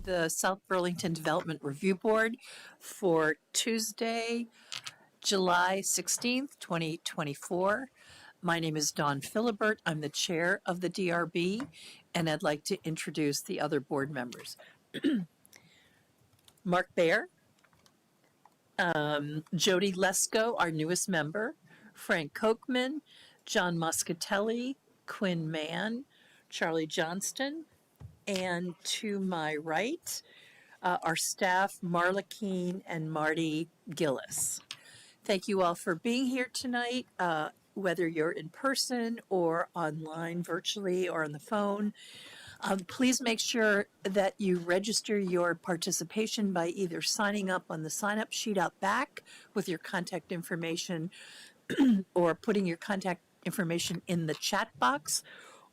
the South Burlington Development Review Board for Tuesday, July 16th, 2024. My name is Dawn Philibert. I'm the chair of the DRB, and I'd like to introduce the other board members. Mark Baer, Jody Lesko, our newest member, Frank Kochman, John Muscatelli, Quinn Mann, Charlie Johnston, and to my right, our staff, Marla Keene and Marty Gillis. Thank you all for being here tonight, whether you're in person or online, virtually, or on the phone. Please make sure that you register your participation by either signing up on the sign-up sheet out back with your contact information or putting your contact information in the chat box.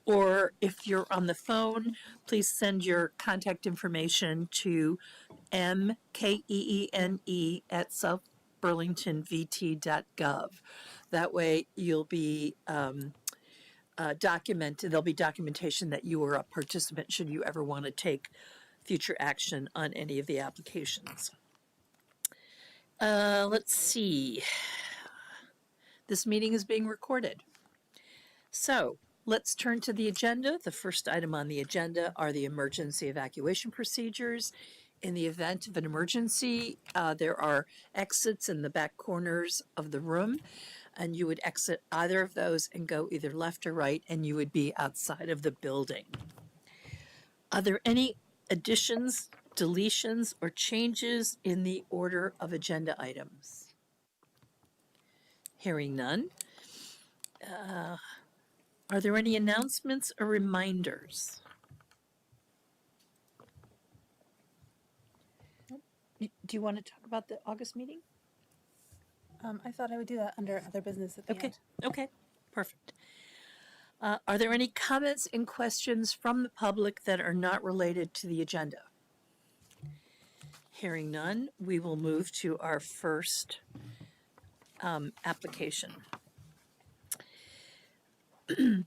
Or if you're on the phone, please send your contact information to mkeene@southburlingtonvt.gov. That way you'll be there'll be documentation that you are a participant should you ever want to take future action on any of the applications. Let's see. This meeting is being recorded. So let's turn to the agenda. The first item on the agenda are the emergency evacuation procedures. In the event of an emergency, there are exits in the back corners of the room, and you would exit either of those and go either left or right, and you would be outside of the building. Are there any additions, deletions, or changes in the order of agenda items? Hearing none. Are there any announcements or reminders? Do you want to talk about the August meeting? I thought I would do that under other business at the end. Okay, perfect. Are there any comments and questions from the public that are not related to the agenda? Hearing none, we will move to our first application.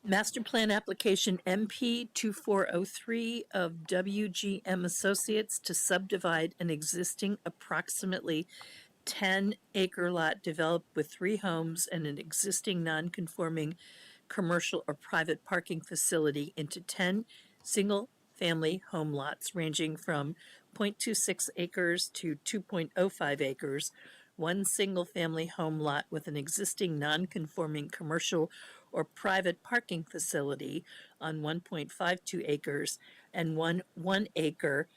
Master Plan Application MP 2403 of WGM Associates to subdivide an existing approximately 10-acre lot developed with 3 homes and an existing non-conforming commercial or private parking facility into 10 single-family home lots ranging from 0.26 acres to 2.05 acres, one single-family home lot with an existing non-conforming commercial or private parking facility on 1.52 acres, and one 1-acre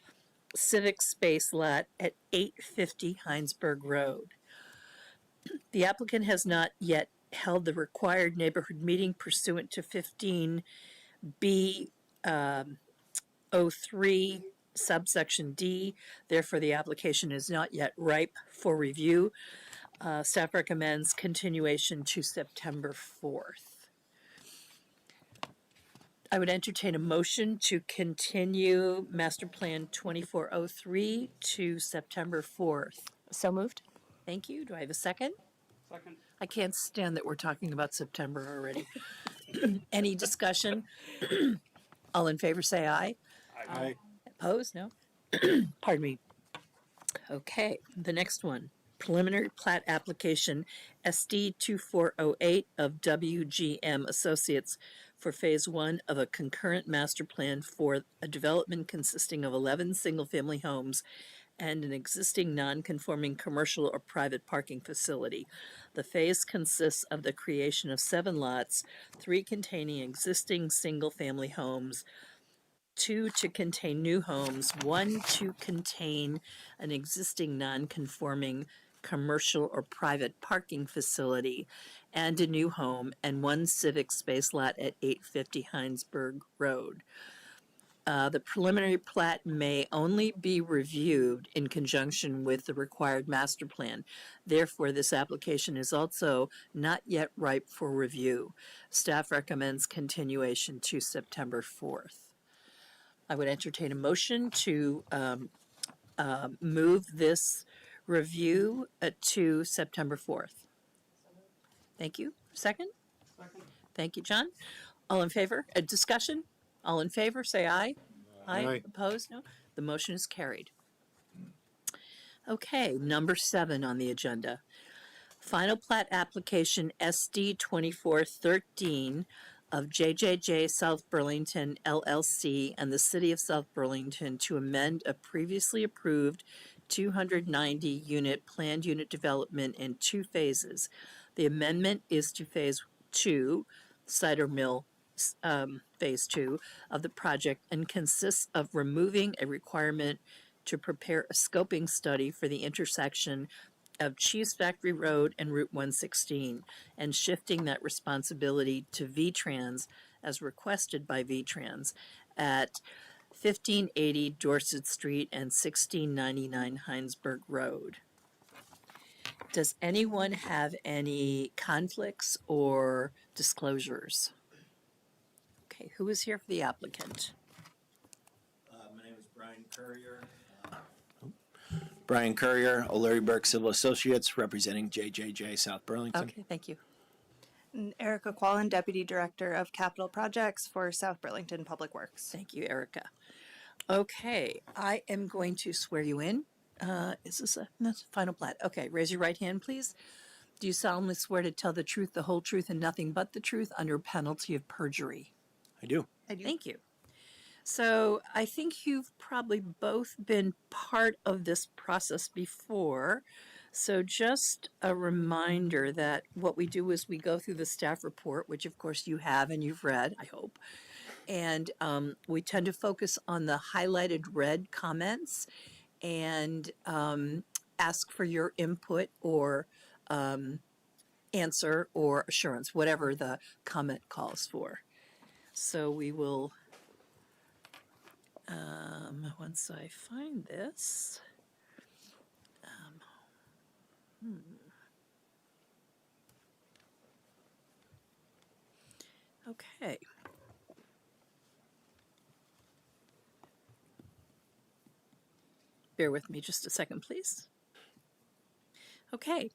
civic space lot at 850 Hinesburg Road. The applicant has not yet held the required neighborhood meeting pursuant to 15B 03 subsection D. Therefore, the application is not yet ripe for review. Staff recommends continuation to September 4th. I would entertain a motion to continue Master Plan 2403 to September 4th. So moved. Thank you. Do I have a second? Second. I can't stand that we're talking about September already. Any discussion? All in favor say aye. Aye. Opposed? No? Pardon me. Okay, the next one. Preliminary plat application SD 2408 of WGM Associates for Phase 1 of a concurrent master plan for a development consisting of 11 single-family homes and an existing non-conforming commercial or private parking facility. The phase consists of the creation of 7 lots, 3 containing existing single-family homes, 2 to contain new homes, 1 to contain an existing non-conforming commercial or private parking facility, and a new home, and 1 civic space lot at 850 Hinesburg Road. The preliminary plat may only be reviewed in conjunction with the required master plan. Therefore, this application is also not yet ripe for review. Staff recommends continuation to September 4th. I would entertain a motion to move this review to September 4th. Thank you. Second? Second. Thank you, John. All in favor? A discussion? All in favor, say aye. Aye. Opposed? No? The motion is carried. Okay, number 7 on the agenda. Final plat application SD 2413 of JJJ South Burlington LLC and the City of South Burlington to amend a previously approved 290 unit planned unit development in 2 phases. The amendment is to phase 2, cider mill phase 2 of the project, and consists of removing a requirement to prepare a scoping study for the intersection of Cheese Factory Road and Route 116, and shifting that responsibility to VTrans as requested by VTrans at 1580 Dorset Street and 1699 Hinesburg Road. Does anyone have any conflicts or disclosures? Okay, who is here for the applicant? My name is Brian Courier. Brian Courier, O'Leary Burke Civil Associates, representing JJJ South Burlington. Okay, thank you. And Erica Quallen, Deputy Director of Capital Projects for South Burlington Public Works. Thank you, Erica. Okay, I am going to swear you in. Is this that's a final plat? Okay, raise your right hand, please. Do you solemnly swear to tell the truth, the whole truth, and nothing but the truth under penalty of perjury? I do. Thank you. So I think you've probably both been part of this process before. So just a reminder that what we do is we go through the staff report, which of course you have and you've read, I hope. And we tend to focus on the highlighted red comments and ask for your input or answer or assurance, whatever the comment calls for. So we will, once I find this, okay. Bear with me just a second, please. Okay,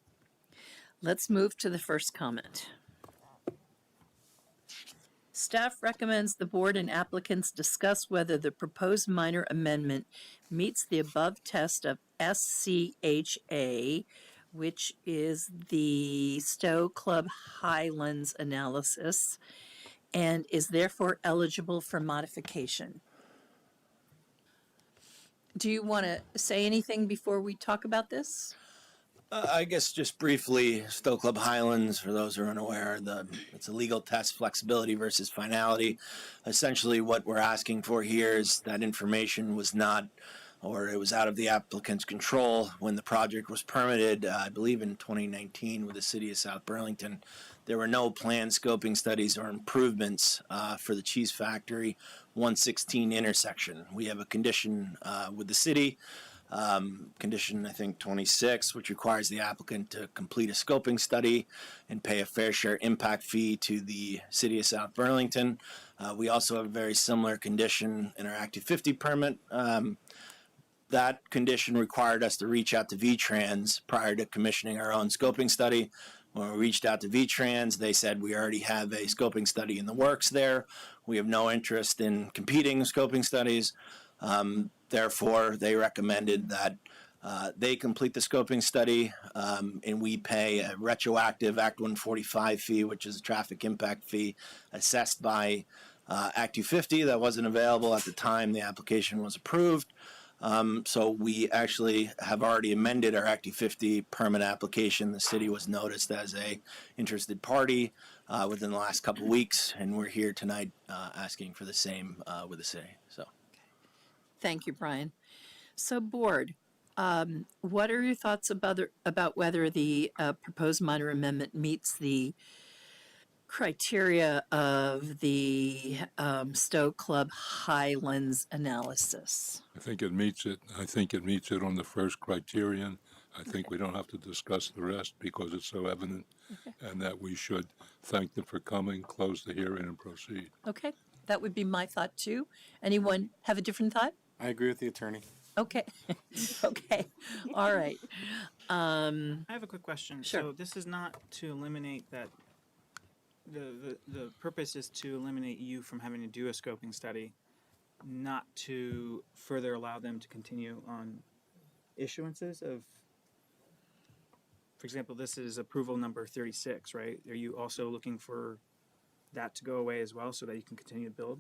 let's move to the first comment. Staff recommends the board and applicants discuss whether the proposed minor amendment meets the above test of SCHA, which is the Stowe Club Highlands analysis, and is therefore eligible for modification. Do you want to say anything before we talk about this? I guess just briefly, Stowe Club Highlands, for those who are unaware, it's a legal test, flexibility versus finality. Essentially what we're asking for here is that information was not, or it was out of the applicant's control when the project was permitted, I believe in 2019 with the City of South Burlington. There were no planned scoping studies or improvements for the Cheese Factory 116 intersection. We have a condition with the city, condition I think 26, which requires the applicant to complete a scoping study and pay a fair share impact fee to the City of South Burlington. We also have a very similar condition in our Active 50 permit. That condition required us to reach out to VTrans prior to commissioning our own scoping study. When we reached out to VTrans, they said we already have a scoping study in the works there. We have no interest in competing scoping studies. Therefore, they recommended that they complete the scoping study and we pay a retroactive Act 145 fee, which is a traffic impact fee assessed by Act 250 that wasn't available at the time the application was approved. So we actually have already amended our Act 250 permit application. The city was noticed as a interested party within the last couple of weeks, and we're here tonight asking for the same with the city. So. Thank you, Brian. So, board, what are your thoughts about whether the proposed minor amendment meets the criteria of the Stowe Club Highlands analysis? I think it meets it. I think it meets it on the first criterion. I think we don't have to discuss the rest because it's so evident, and that we should thank them for coming, close the hearing, and proceed. Okay, that would be my thought too. Anyone have a different thought? I agree with the attorney. Okay, okay, all right. I have a quick question. Sure. So this is not to eliminate that. The purpose is to eliminate you from having to do a scoping study. not to further allow them to continue on issuances of, for example, this is approval number 36, right? Are you also looking for that to go away as well so that you can continue to build?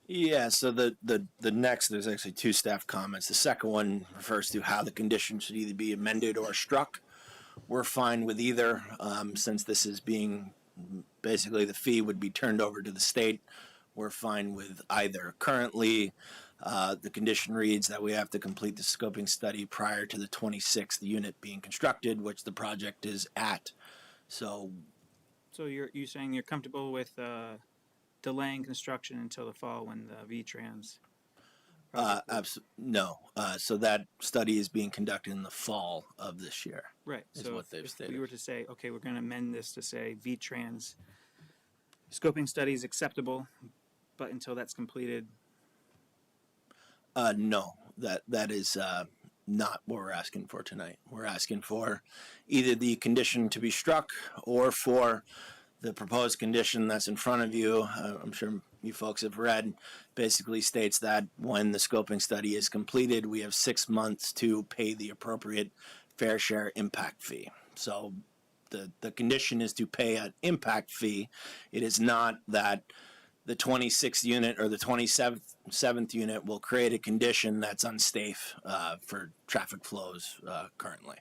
Yeah, so the next, there's actually two staff comments. The second one refers to how the condition should either be amended or struck. We're fine with either, since this is being, basically the fee would be turned over to the state. We're fine with either. Currently, the condition reads that we have to complete the scoping study prior to the 26th unit being constructed, which the project is at. So So you're saying you're comfortable with delaying construction until the fall when the V-Trans? no. So that study is being conducted in the fall of this year. Right. Is So what they've if stated. we were to say, okay, we're going to amend this to say V-Trans scoping study is acceptable, but until that's completed, No, that is not what we're asking for tonight. We're asking for either the condition to be struck or for the proposed condition that's in front of you. I'm sure you folks have read, basically states that when the scoping study is completed, we have 6 months to pay the appropriate fair share impact fee. So the condition is to pay an impact fee. It is not that the 26th unit or the 27th unit will create a condition that's unsafe for traffic flows currently.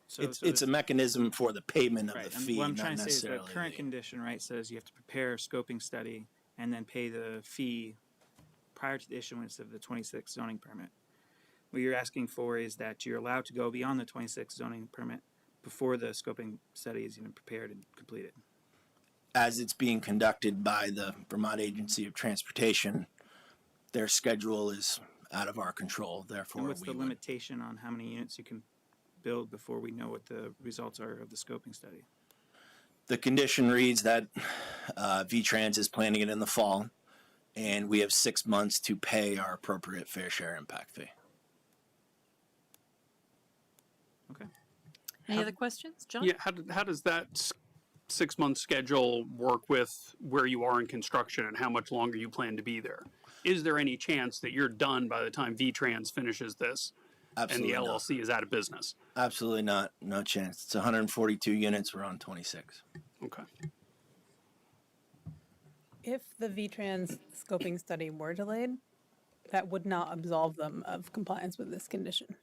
so It's a mechanism for the payment of right. the And fee, what I'm not trying to say is the necessarily current the- condition, right, says you have to prepare a scoping study and then pay the fee prior to the issuance of the 26 zoning permit. What you're asking for is that you're allowed to go beyond the 26 zoning permit before the scoping study is even prepared and completed. as it's being conducted by the Vermont Agency of Transportation, their schedule is out of our control. Therefore, And what's we the would- limitation on how many units you can build before we know what the results are of the scoping study? The condition reads that V-Trans is planning it in the fall, and we have 6 months to pay our appropriate fair share impact fee. Okay. Any other questions, John? Yeah, how does that 6-month schedule work with where you are in construction and how much longer you plan to be there? Is there any chance that you're done by the time V-Trans finishes this Absolutely and the not. LLC is out of business? Absolutely not. No chance. It's 142 units. We're on 26. Okay. If the V-Trans scoping study were delayed, that would not absolve them of compliance with this condition.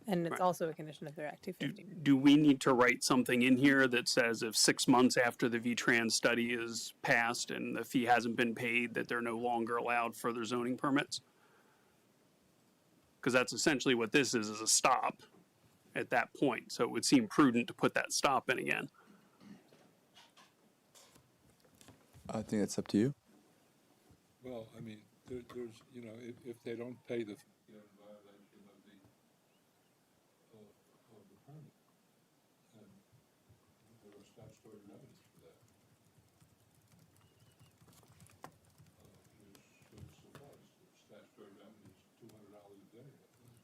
And it's Right. also a condition of their Act 250. Do we need to write something in here that says if 6 months after the V-Trans study is passed and the fee hasn't been paid, that they're no longer allowed further zoning permits? Because that's essentially what this is a stop at that point. So it would seem prudent to put that stop in again. I think it's up to you. Well, I mean, there's, you know, if they don't pay the, they're in violation of the permit. And there are statutory remedies for that. Should suffice. The statutory remedy is $200 a day, I think.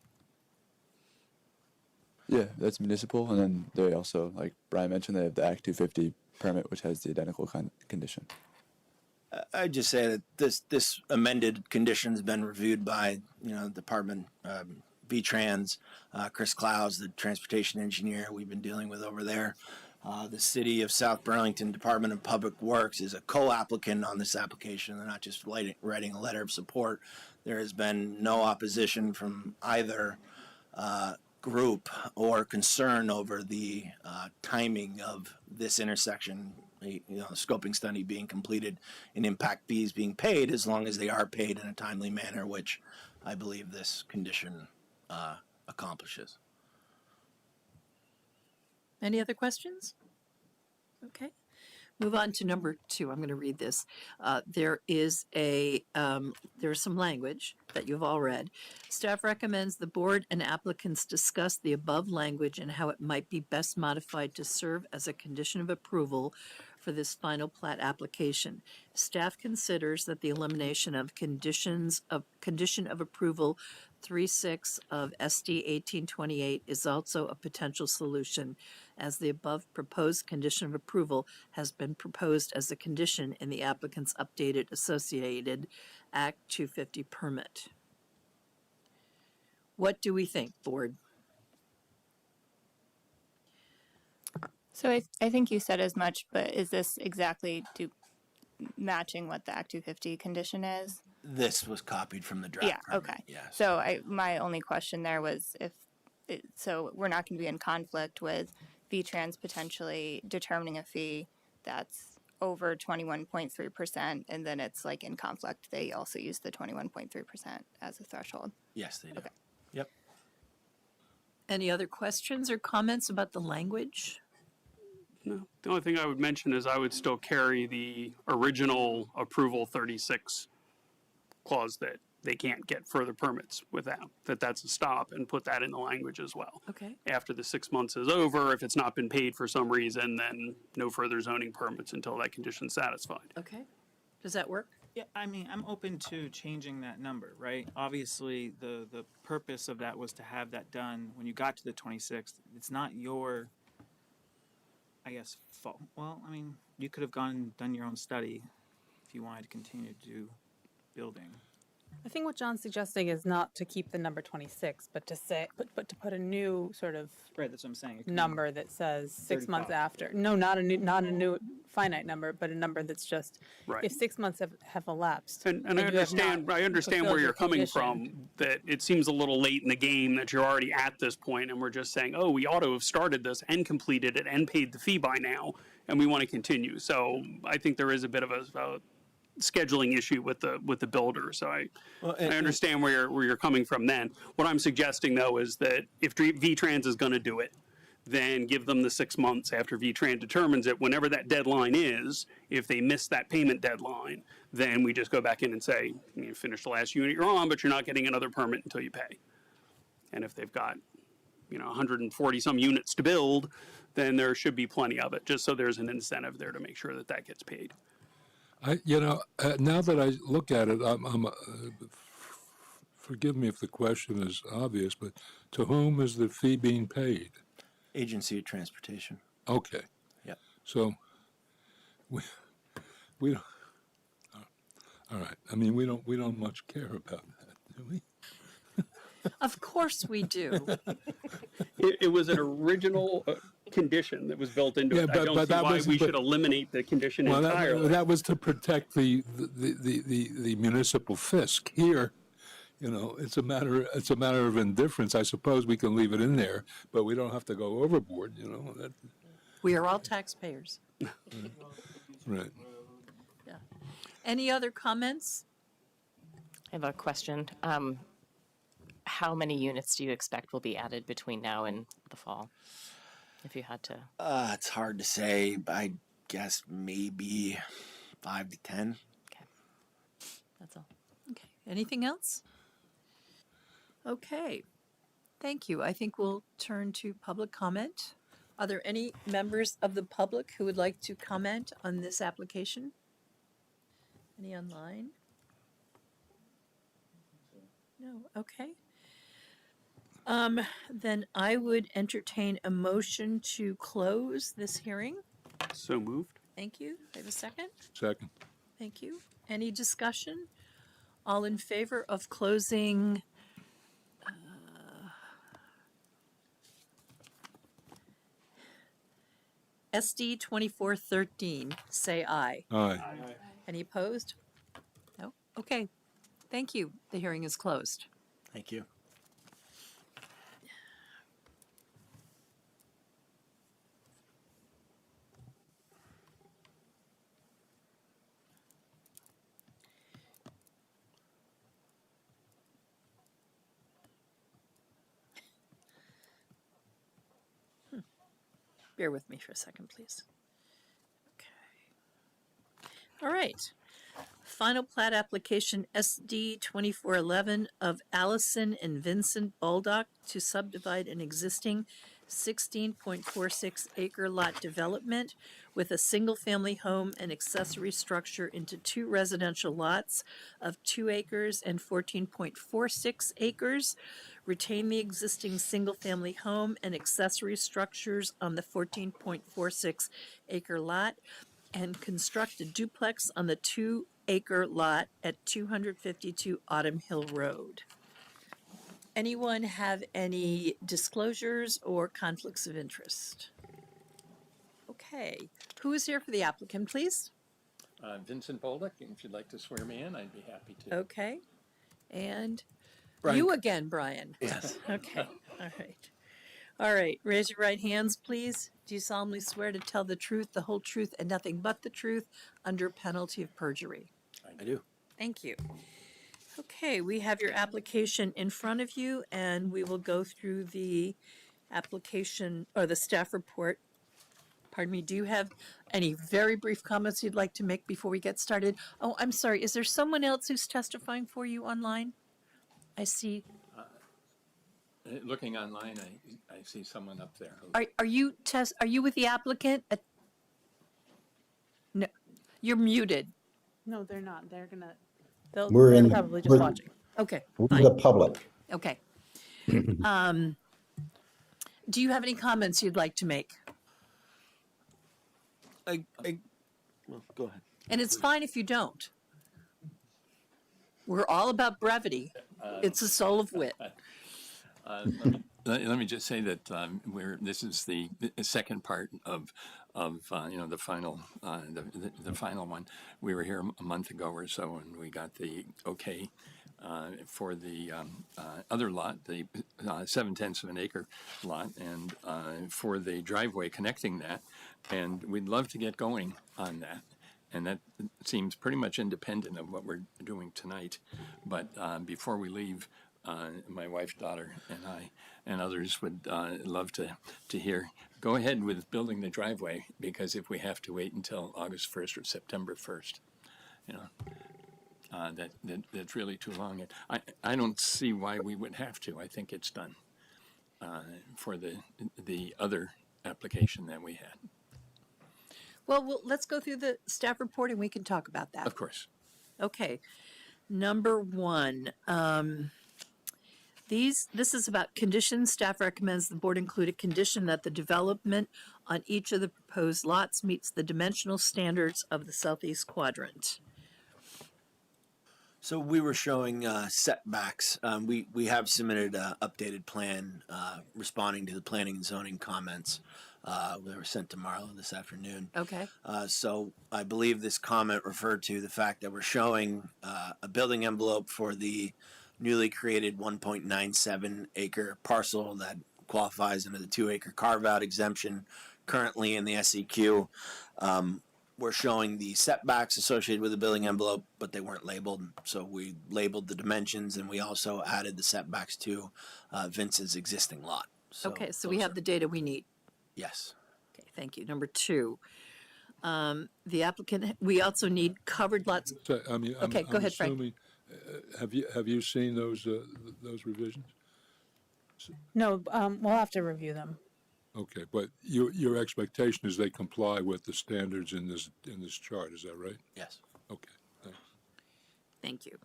Yeah, that's municipal, and then they also, like Brian mentioned, they have the Act 250 permit, which has the identical condition. I'd just say that this amended condition has been reviewed by Department V-Trans, Chris Clouds, the transportation engineer we've been dealing with over there. The City of South Burlington Department of Public Works is a co-applicant on this application. They're not just writing a letter of support. There has been no opposition from either group or concern over the timing of this intersection, scoping study being completed and impact fees being paid, as long as they are paid in a timely manner, which I believe this condition accomplishes. Any other questions? Okay. Move on to number 2. I'm going to read this. There's some language that you've all read. Staff recommends the board and applicants discuss the above language and how it might be best modified to serve as a condition of approval for this final plat application. Staff considers that the elimination of condition of approval 3.6 of SD 1828 is also a potential solution, as the above proposed condition of approval has been proposed as a condition in the applicant's updated associated Act 250 permit. What do we think, board? So I think you said as much, but is this exactly matching what the Act 250 condition is? This was copied from the draft. Yeah, permit, okay. Yes. So my only question there was so we're not going to be in conflict with VTrans potentially determining a fee that's over 21.3%, and then it's like in conflict, they also use the 21.3% as a threshold. Yes, they do. Okay. Yep. Any other questions or comments about the language? No. The only thing I would mention is I would still carry the original approval 36 clause that they can't get further permits without, that's a stop, and put that in the language as well. Okay. After the 6 months is over, if it's not been paid for some reason, then no further zoning permits until that condition's satisfied. Okay. Does that work? Yeah, I mean, I'm open to changing that number, right? Obviously, the purpose of that was to have that done when you got to the 26th. It's not your, I guess, fault. Well, I mean, you could have gone and done your own study if you wanted to continue to do building. I think what John's suggesting is not to keep the number 26, but to say, but to put a new sort of Right, that's what I'm saying. It could be number that says 6 months 35. after. No, not a new finite number, but a number that's just, Right. if 6 months have elapsed. And I you have understand, not I understand where fulfilled you're your coming condition. from, that it seems a little late in the game that you're already at this point and we're just saying, oh, we ought to have started this and completed it and paid the fee by now, and we want to continue. So I think there is a bit of a scheduling issue with the builder. So I understand where you're coming from then. What I'm suggesting though is that if VTrans is going to do it, then give them the 6 months after VTran determines it, whenever that deadline is. If they miss that payment deadline, then we just go back in and say, you finish the last unit you're on, but you're not getting another permit until you pay. And if they've got, 140 some units to build, then there should be plenty of it, just so there's an incentive there to make sure that that gets paid. Now that I look at it, forgive me if the question is obvious, but to whom is the fee being paid? Agency of Transportation. Okay. Yep. So we don't. All right. I mean, we don't much care about that, do we? Of course we do. It was an original condition that was built into it. I don't see why we should eliminate the condition entirely. That was to protect the municipal fisc. Here, it's a matter of indifference. I suppose we can leave it in there, but we don't have to go overboard. We are all taxpayers. Right. Yeah. Any other comments? I have a question. How many units do you expect will be added between now and the fall? If you had to. It's hard to say. I guess maybe 5 to 10. Okay. That's all. Okay. Anything else? Okay. Thank you. I think we'll turn to public comment. Are there any members of the public who would like to comment on this application? Any online? No. Okay. Then I would entertain a motion to close this hearing. So moved. Thank you. I have a second. Second. Thank you. Any discussion? All in favor of closing SD 2413, say aye. Aye. Any opposed? No? Okay. Thank you. The hearing is closed. Thank you. Bear with me for a second, please. Okay. All right. Final plat application SD 2411 of Allison and Vincent Baldock to subdivide an existing 16.46 acre lot development with a single-family home and accessory structure into 2 residential lots of 2 acres and 14.46 acres. Retain the existing single-family home and accessory structures on the 14.46 acre lot and construct a duplex on the 2-acre lot at 252 Autumn Hill Road. Anyone have any disclosures or conflicts of interest? Okay, who is here for the applicant, please? Vincent Bolduc, and if you'd like to swear me in, I'd be happy to. Okay, and Brian. you again, Brian. Yes. Okay, all right. All right, raise your right hands, please. Do you solemnly swear to tell the truth, the whole truth, and nothing but the truth under penalty of perjury? I do. Thank you. Okay, we have your application in front of you, and we will go through the application or the staff report. Pardon me, do you have any very brief comments you'd like to make before we get started? Oh, I'm sorry, is there someone else who's testifying for you online? I see. Looking online, I see someone up there. Are you with the applicant? No, you're muted. No, they're not. They're We're probably just watching. Okay, We're fine. the public. Okay. Do you have any comments you'd like to make? Well, go ahead. And it's fine if you don't. We're all about brevity. It's the soul of wit. Let me just say that this is the second part of the final the final one. We were here a month ago or so, and we got the okay for the other lot, the 7/10 of an acre lot, and for the driveway connecting that. And we'd love to get going on that. And that seems pretty much independent of what we're doing tonight. But before we leave, my wife, daughter, and I, and others would love to hear. Go ahead with building the driveway, because if we have to wait until August 1st or September 1st, that's really too long. I don't see why we would have to. I think it's done for the other application that we had. Well, let's go through the staff report and we can talk about that. Of course. Okay. Number 1, this is about conditions. Staff recommends the board include a condition that the development on each of the proposed lots meets the dimensional standards of the southeast quadrant. So we were showing setbacks. We have submitted an updated plan responding to the planning and zoning comments. They were sent to Marla this afternoon. Okay. So I believe this comment referred to the fact that we're showing a building envelope for the newly created 1.97 acre parcel that qualifies under the 2-acre carve-out exemption currently in the SEQ. We're showing the setbacks associated with the building envelope, but they weren't labeled. So we labeled the dimensions, and we also added the setbacks to Vince's existing lot. So Okay, so we have the data we need. Yes. Okay, thank you. Number 2, the applicant, we also need covered lots. So, I mean, Okay, go ahead, Frank. assuming, have you seen those revisions? No, we'll have to review them. Okay, but your expectation is they comply with the standards in this chart, is that right? Yes. Okay, thanks. Thank you.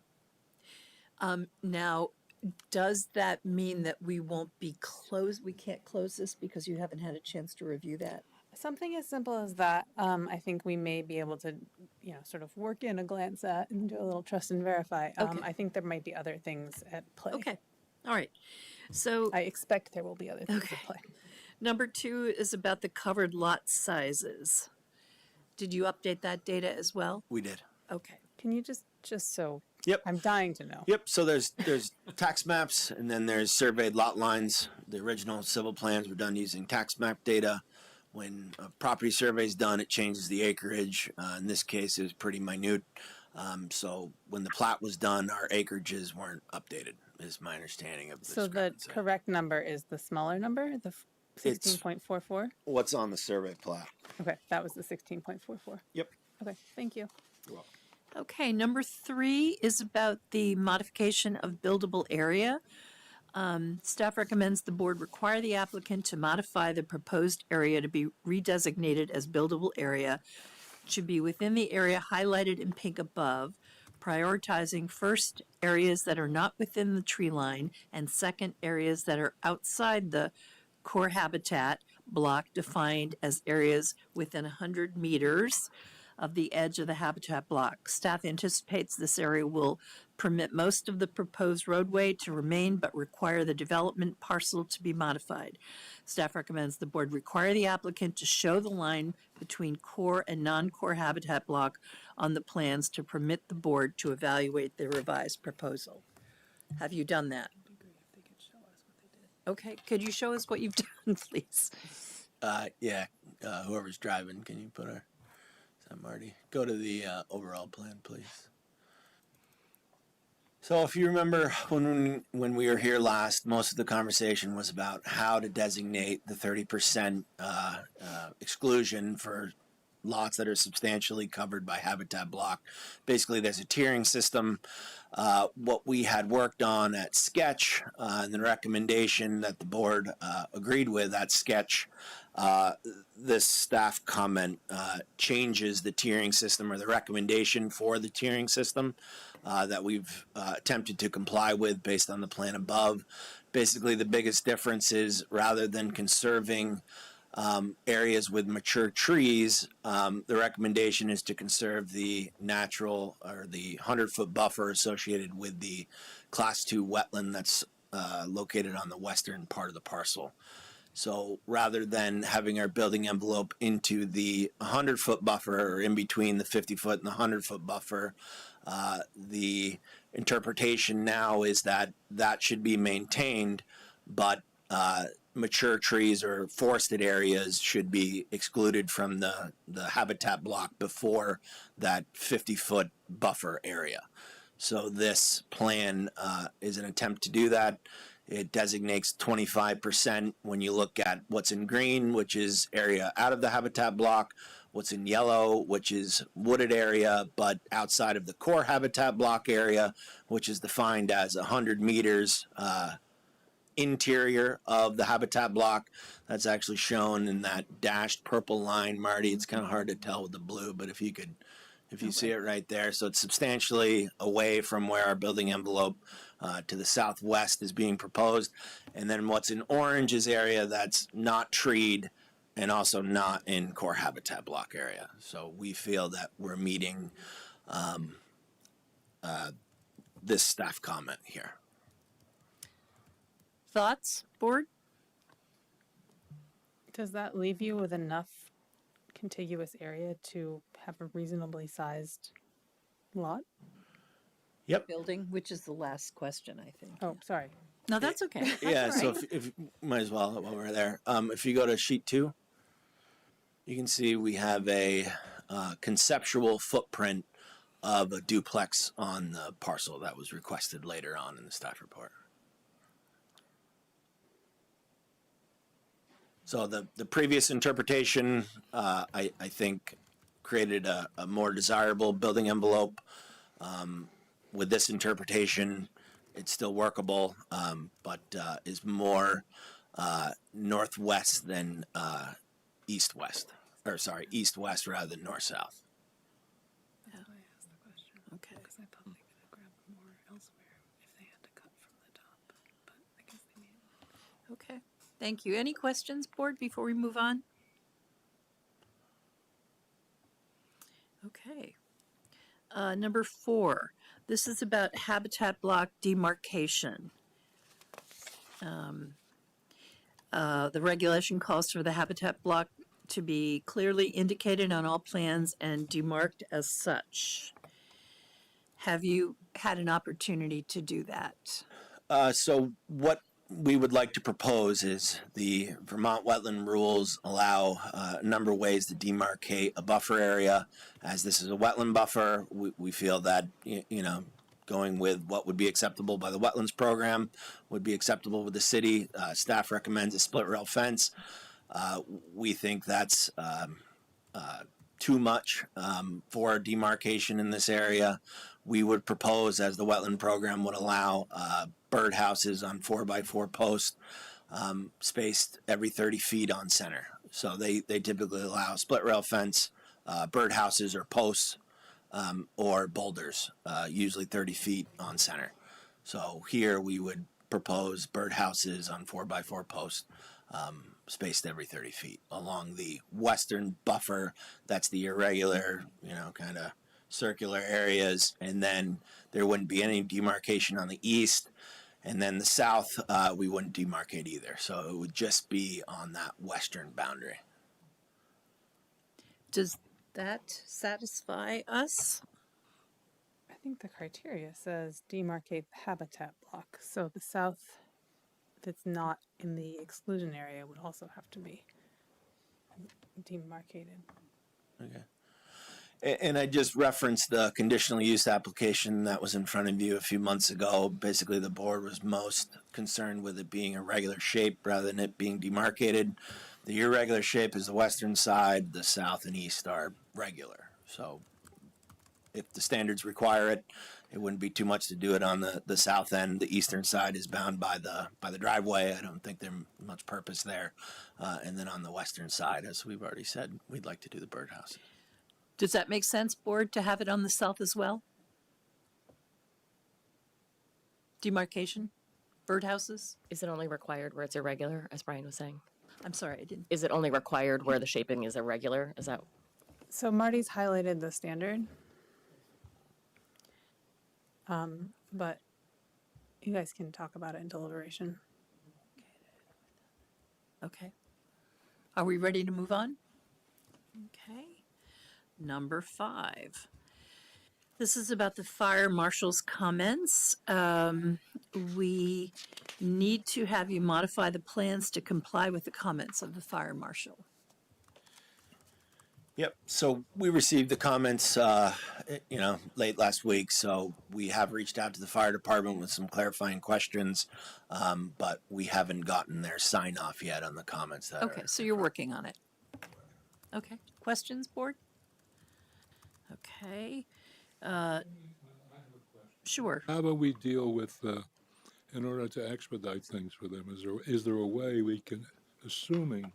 Now, does that mean that we won't be closed? We can't close this because you haven't had a chance to review that? Something as simple as that, I think we may be able to, sort of work in a glance at and do a little trust and verify. Okay. I think there might be other things at play. Okay, all right. So I expect there will be other things at play. number 2 is about the covered lot sizes. Did you update that data as well? We did. Okay. Can you just so Yep. I'm dying to know. Yep. So there's tax maps, and then there's surveyed lot lines. The original civil plans were done using tax map data. When a property survey is done, it changes the acreage. In this case, it was pretty minute. So when the plat was done, our acreages weren't updated, is my understanding of this. So the correct number is the smaller number, the 16.44? What's on the survey plat? Okay, that was the 16.44. Yep. Okay, thank you. You're welcome. Okay, number 3 is about the modification of buildable area. Staff recommends the board require the applicant to modify the proposed area to be redesignated as buildable area, to be within the area highlighted in pink above, prioritizing first areas that are not within the tree line and second areas that are outside the core habitat block defined as areas within 100 meters of the edge of the habitat block. Staff anticipates this area will permit most of the proposed roadway to remain but require the development parcel to be modified. Staff recommends the board require the applicant to show the line between core and non-core habitat block on the plans to permit the board to evaluate the revised proposal. Have you done that? Okay, could you show us what you've done, please? Yeah, whoever's driving, can you put our, is that Marty? Go to the overall plan, please. So if you remember when we were here last, most of the conversation was about how to designate the 30% exclusion for lots that are substantially covered by habitat block. Basically, there's a tiering system. What we had worked on at sketch and the recommendation that the board agreed with at sketch, this staff comment changes the tiering system or the recommendation for the tiering system that we've attempted to comply with based on the plan above. Basically, the biggest difference is rather than conserving areas with mature trees, the recommendation is to conserve the natural or the 100-foot buffer associated with the Class 2 wetland that's located on the western part of the parcel. So rather than having our building envelope into the 100-foot buffer or in between the 50-foot and the 100-foot buffer, the interpretation now is that that should be maintained, but mature trees or forested areas should be excluded from the habitat block before that 50-foot buffer area. So this plan is an attempt to do that. It designates 25% when you look at what's in green, which is area out of the habitat block, what's in yellow, which is wooded area, but outside of the core habitat block area, which is defined as 100 meters interior of the habitat block. That's actually shown in that dashed purple line, Marty. It's kind of hard to tell with the blue, but if you see it right there. So it's substantially away from where our building envelope to the southwest is being proposed. And then what's in orange is area that's not treed and also not in core habitat block area. So we feel that we're meeting this staff comment here. Thoughts, board? Does that leave you with enough contiguous area to have a reasonably sized lot? Yep. Building, which is the last question, I think. Oh, sorry. No, that's okay. That's Yeah, all so right. if might as well while we're there. If you go to sheet 2, you can see we have a conceptual footprint of a duplex on the parcel that was requested later on in the staff report. So the previous interpretation, I think, created a more desirable building envelope. With this interpretation, it's still workable, but is more northwest than east-west. Or sorry, east-west rather than north-south. That's why I asked the question. Okay. Because I thought they could have grabbed more elsewhere if they had to cut from the top. But I guess they need. Okay, thank you. Any questions, board, before we move on? Okay. Number 4, this is about habitat block demarcation. The regulation calls for the habitat block to be clearly indicated on all plans and demarked as such. Have you had an opportunity to do that? So what we would like to propose is the Vermont wetland rules allow a number of ways to demarcate a buffer area. As this is a wetland buffer, we feel that, you know, going with what would be acceptable by the wetlands program would be acceptable with the city. Staff recommends a split rail fence. We think that's too much for demarcation in this area. we would propose, as the wetland program would allow, birdhouses on 4x4 posts spaced every 30 feet on center. So they typically allow split rail fence, birdhouses or posts, or boulders, usually 30 feet on center. So here we would propose birdhouses on 4x4 posts, spaced every 30 feet along the western buffer. That's the irregular, kind of circular areas. And then there wouldn't be any demarcation on the east. And then the south, we wouldn't demarcate either. So it would just be on that western boundary. Does that satisfy us? I think the criteria says demarcate the habitat block. So the south, if it's not in the exclusion area, would also have to be demarcated. Okay. And I just referenced the conditional use application that was in front of you a few months ago. Basically, the board was most concerned with it being a regular shape rather than it being demarcated. The irregular shape is the western side, the south and east are regular. So if the standards require it, it wouldn't be too much to do it on the south end. The eastern side is bound by the driveway. I don't think there's much purpose there. And then on the western side, as we've already said, we'd like to do the birdhouse. Does that make sense, board, to have it on the south as well? Demarcation, birdhouses? Is it only required where it's irregular, as Brian was saying? I'm sorry, I didn't. Is it only required where the shaping is irregular? Is that? So Marty's highlighted the standard. But you guys can talk about it in deliberation. Okay. Are we ready to move on? Okay. Number 5. This is about the fire marshal's comments. We need to have you modify the plans to comply with the comments of the fire marshal. Yep. So we received the comments, late last week. So we have reached out to the fire department with some clarifying questions, but we haven't gotten their sign off yet on the comments. Okay, so you're working on it. Okay. Questions, board? Okay. Sure. How do we deal with, in order to expedite things for them, is there a way we can, assuming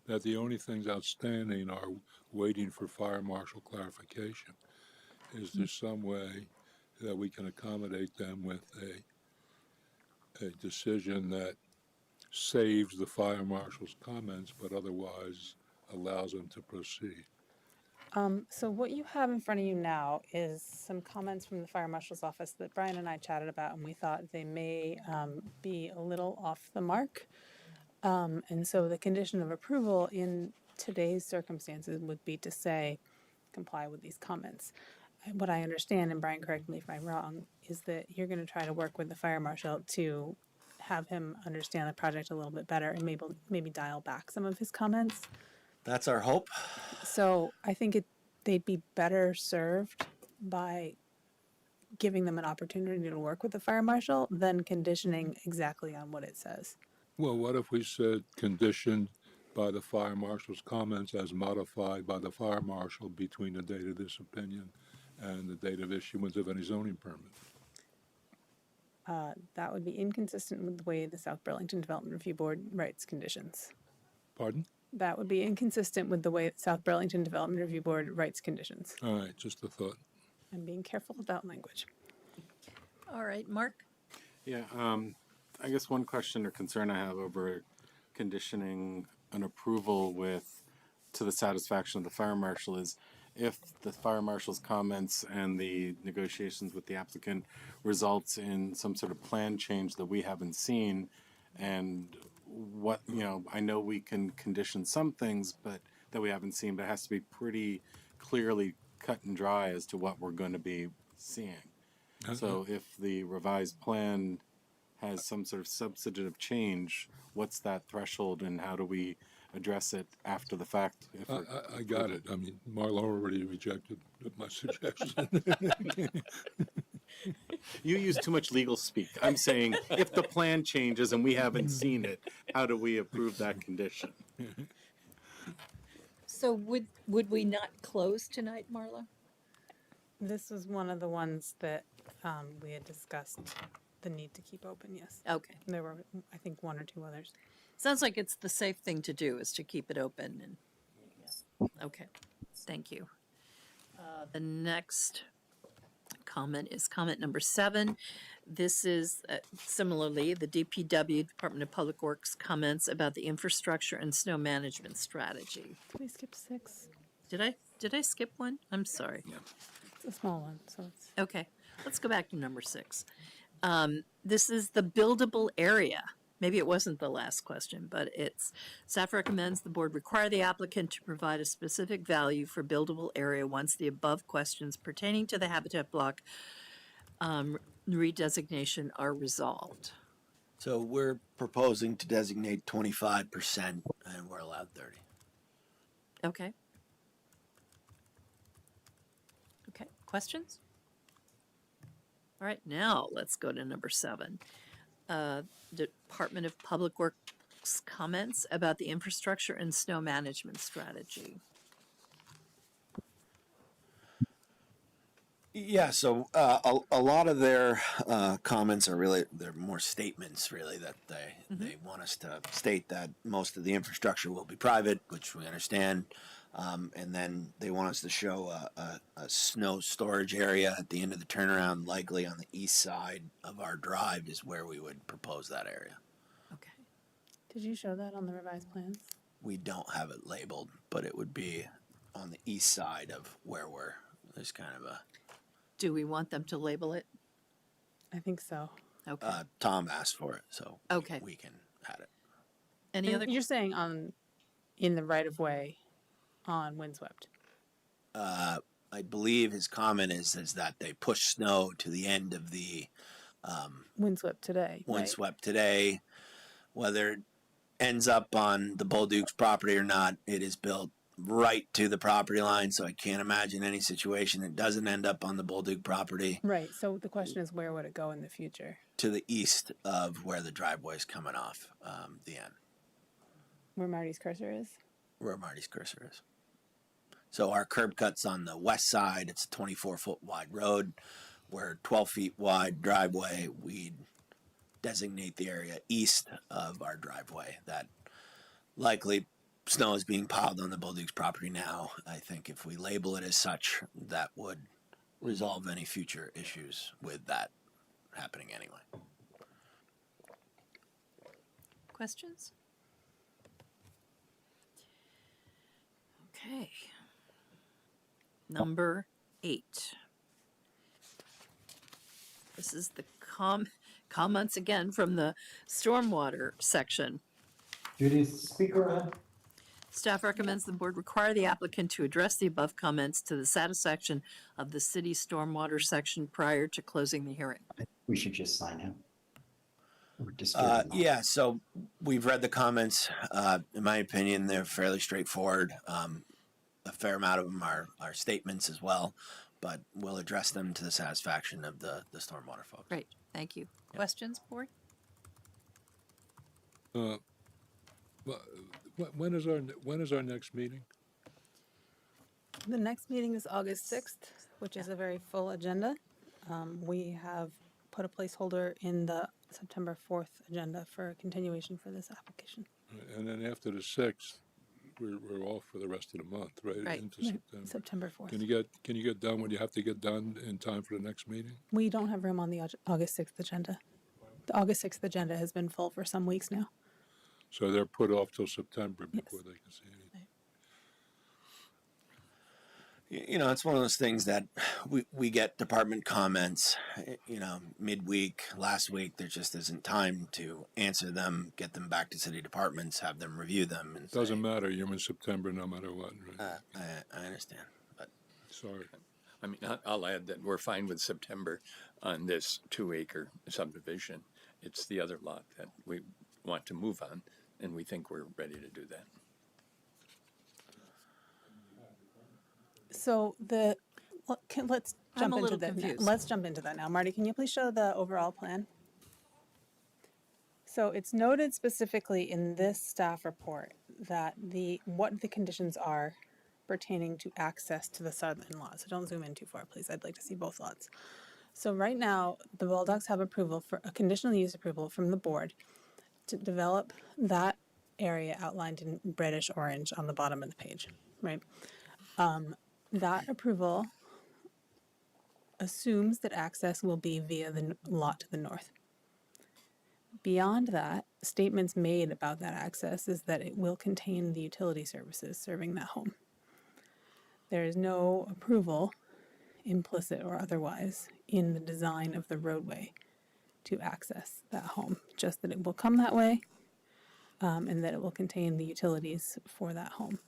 that the only things outstanding are waiting for fire marshal clarification, is there some way that we can accommodate them with a decision that saves the fire marshal's comments but otherwise allows them to proceed? So what you have in front of you now is some comments from the fire marshal's office that Brian and I chatted about, and we thought they may be a little off the mark. And so the condition of approval in today's circumstances would be to say, comply with these comments. And what I understand, and Brian, correct me if I'm wrong, is that you're going to try to work with the fire marshal to have him understand the project a little bit better and maybe dial back some of his comments. That's our hope. So I think they'd be better served by giving them an opportunity to work with the fire marshal than conditioning exactly on what it says. Well, what if we said conditioned by the fire marshal's comments as modified by the fire marshal between the date of this opinion and the date of issuance of any zoning permit? That would be inconsistent with the way the South Burlington Development Review Board writes conditions. Pardon? That would be inconsistent with the way the South Burlington Development Review Board writes conditions. All right, just a thought. I'm being careful about language. All right, Mark? Yeah, I guess one question or concern I have over conditioning an approval to the satisfaction of the fire marshal is if the fire marshal's comments and the negotiations with the applicant results in some sort of plan change that we haven't seen, and I know we can condition some things but that we haven't seen, but it has to be pretty clearly cut and dry as to what we're going to be seeing. So if the revised plan has some sort of substantive change, what's that threshold and how do we address it after the fact? I got it. I mean, Marlo already rejected my suggestion. You use too much legal speak. I'm saying if the plan changes and we haven't seen it, how do we approve that condition? So would we not close tonight, Marla? This was one of the ones that we had discussed the need to keep open, yes. Okay. There were, I think, one or two others. Sounds like it's the safe thing to do is to keep it open and, okay, thank you. The next comment is comment number 7. This is similarly the DPW, Department of Public Works, comments about the infrastructure and snow management strategy. Did we skip 6? Did I skip one? I'm sorry. It's a small one, so it's. Okay, let's go back to number 6. This is the buildable area. Maybe it wasn't the last question, but it's staff recommends the board require the applicant to provide a specific value for buildable area once the above questions pertaining to the habitat block redesignation are resolved. So we're proposing to designate 25% and we're allowed 30. Okay. Okay, questions? All right, now let's go to number 7. Department of Public Works comments about the infrastructure and snow management strategy. Yeah, so a lot of their comments are really, they're more statements really that they want us to state that most of the infrastructure will be private, which we understand. And then they want us to show a snow storage area at the end of the turnaround, likely on the east side of our drive is where we would propose that area. Okay. Did you show that on the revised plans? We don't have it labeled, but it would be on the east side of where there's kind of a... Do we want them to label it? I think so. Okay. Tom asked for it, so Okay. we can add it. Any And other? you're saying in the right of way on Windswept. I believe his comment is that they push snow to the end of the Windswept today. windswept today. Whether it ends up on the Bolduke's property or not, it is built right to the property line, so I can't imagine any situation that doesn't end up on the Bolduke property. Right. So the question is, where would it go in the future? To the east of where the driveway is coming off the end, Where Marty's cursor is? where Marty's cursor is. So our curb cut's on the west side. It's a 24-foot wide road. We're 12 feet wide driveway. We'd designate the area east of our driveway that likely snow is being piled on the Bolduke's property now. I think if we label it as such, that would resolve any future issues with that happening anyway. Questions? Okay. Number 8. This is the comments again from the stormwater section. Judy, speak around. Staff recommends the board require the applicant to address the above comments to the satisfaction of the city stormwater section prior to closing the hearing. We should just sign him. Yeah, so we've read the comments. In my opinion, they're fairly straightforward. A fair amount of them are statements as well, but we'll address them to the satisfaction of the stormwater folks. Great, thank you. Questions, board? When is our next meeting? The next meeting is August 6th, which is a very full agenda. We have put a placeholder in the September 4th agenda for a continuation for this application. And then after the 6th, we're off for the rest of the month, right? Right. Into Right, September. September 4th. Can you get done what you have to get done in time for the next meeting? We don't have room on the August 6th agenda. The August 6th agenda has been full for some weeks now. So they're put off till September before they can see anything. You know, it's one of those things that we get department comments, midweek, last week. There just isn't time to answer them, get them back to city departments, have them review them. And Doesn't matter. You're in September no matter what, right? I understand, but Sorry. I mean, I'll add that we're fine with September on this 2-acre subdivision. It's the other lot that we want to move on, and we think we're ready to do that. So let's I'm jump a into little that. confused. Let's jump into that now. Marty, can you please show the overall plan? So it's noted specifically in this staff report that what the conditions are pertaining to access to the southern lot. So don't zoom in too far, please. I'd like to see both lots. So right now, the Bulldogs have approval for a conditional use approval from the board to develop that area outlined in reddish orange on the bottom of the page, right? That approval assumes that access will be via the lot to the north. Beyond that, statements made about that access is that it will contain the utility services serving that home. There is no approval, implicit or otherwise, in the design of the roadway to access that home, just that it will come that way, and that it will contain the utilities for that home.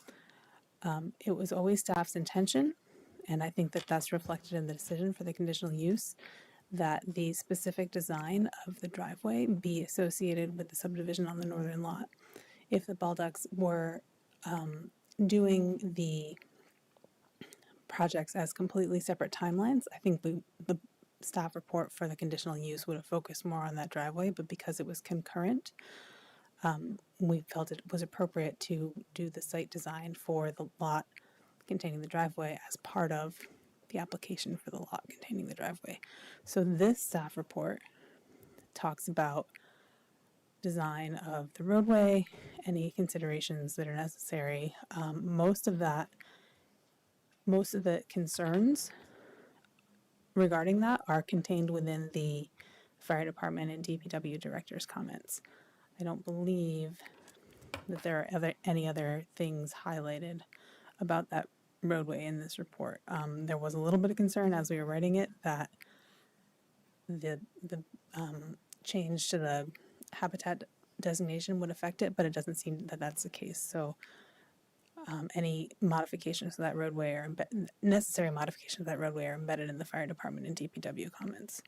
It was always staff's intention, and I think that that's reflected in the decision for the conditional use, that the specific design of the driveway be associated with the subdivision on the northern lot. If the Bulldogs were doing the projects as completely separate timelines, I think the staff report for the conditional use would have focused more on that driveway, but because it was concurrent, we felt it was appropriate to do the site design for the lot containing the driveway as part of the application for the lot containing the driveway. So this staff report talks about design of the roadway, any considerations that are necessary. Most of the concerns regarding that are contained within the fire department and DPW director's comments. I don't believe that there are any other things highlighted about that roadway in this report. There was a little bit of concern as we were writing it that the change to the habitat designation would affect it, but it doesn't seem that that's the case. So any modifications to that roadway or necessary modifications to that roadway are embedded in the fire department and DPW comments.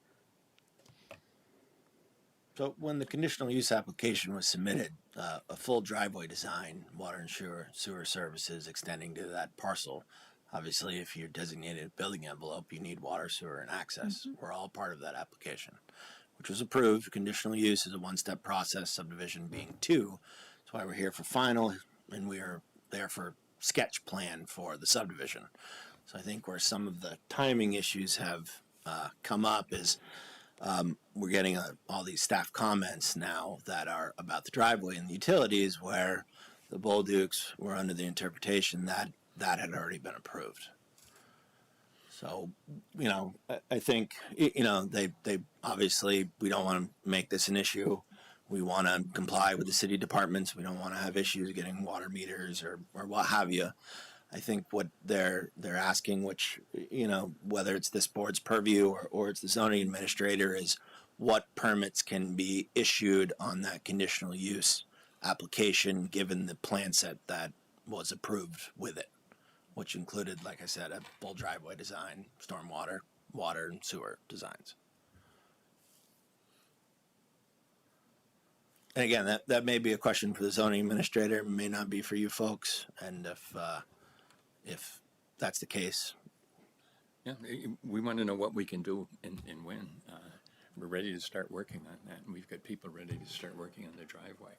So when the conditional use application was submitted, a full driveway design, water and sewer services extending to that parcel. Obviously, if you're designated a building envelope, you need water, sewer, and access. We're all part of that application, which was approved. Conditional use is a one-step process, subdivision being two. That's why we're here for final, and we are there for sketch plan for the subdivision. So I think where some of the timing issues have come up is we're getting all these staff comments now that are about the driveway and the utilities, where the Bolducs were under the interpretation that that had already been approved. So, you know, I think, you know, they obviously, we don't want to make this an issue. We want to comply with the city departments. We don't want to have issues getting water meters or what have you. I think what they're asking, which, you know, whether it's this board's purview or it's the zoning administrator, is what permits can be issued on that conditional use application given the plan set that was approved with it, which included, like I said, a full driveway design, stormwater, water, and sewer designs. And again, that may be a question for the zoning administrator, it may not be for you folks, and if that's the case. Yeah, we want to know what we can do and when. We're ready to start working on that, and we've got people ready to start working on the driveway.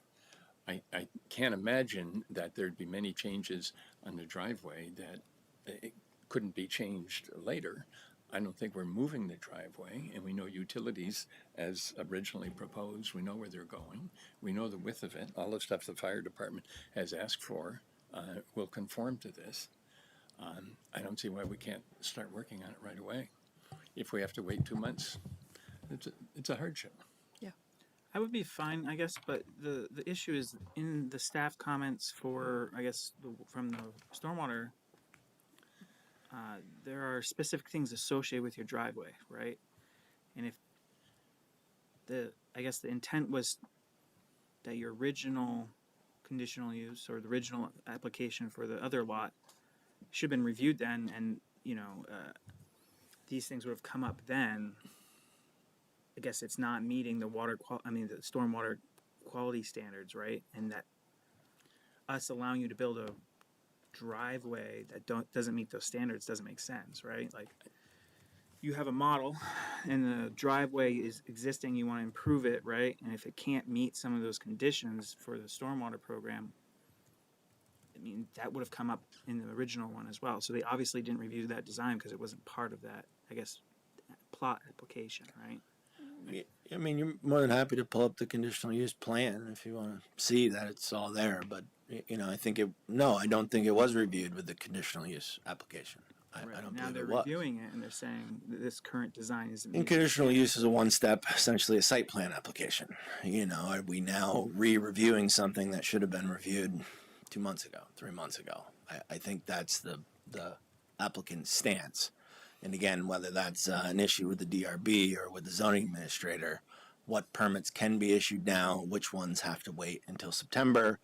I can't imagine that there'd be many changes on the driveway that it couldn't be changed later. I don't think we're moving the driveway, and we know utilities as originally proposed. We know where they're going. We know the width of it. All the stuff the fire department has asked for will conform to this. I don't see why we can't start working on it right away. If we have to wait 2 months, it's a hardship. Yeah, I would be fine, I guess, but the issue is in the staff comments for, I guess, from the stormwater, there are specific things associated with your driveway, right? And if I guess the intent was that your original conditional use or the original application for the other lot should have been reviewed then, and you know, these things would have come up then. I guess it's not meeting the the stormwater quality standards, right? And that us allowing you to build a driveway that doesn't meet those standards doesn't make sense, right? Like, you have a model and the driveway is existing, you want to improve it, right? And if it can't meet some of those conditions for the stormwater program, mean, that would have come up in the original one as well. So they obviously didn't review that design because it wasn't part of that, I guess, plot application, right? I mean, you're more than happy to pull up the conditional use plan if you want to see that it's all there. But I think I don't think it was reviewed with the conditional use application. I don't Now believe they're it was. reviewing it and they're saying that this current design isn't. And conditional use is a one-step, essentially a site plan application. Are we now re-reviewing something that should have been reviewed 2 months ago, 3 months ago? I think that's the applicant's stance. And again, whether that's an issue with the DRB or with the zoning administrator, what permits can be issued now, which ones have to wait until September,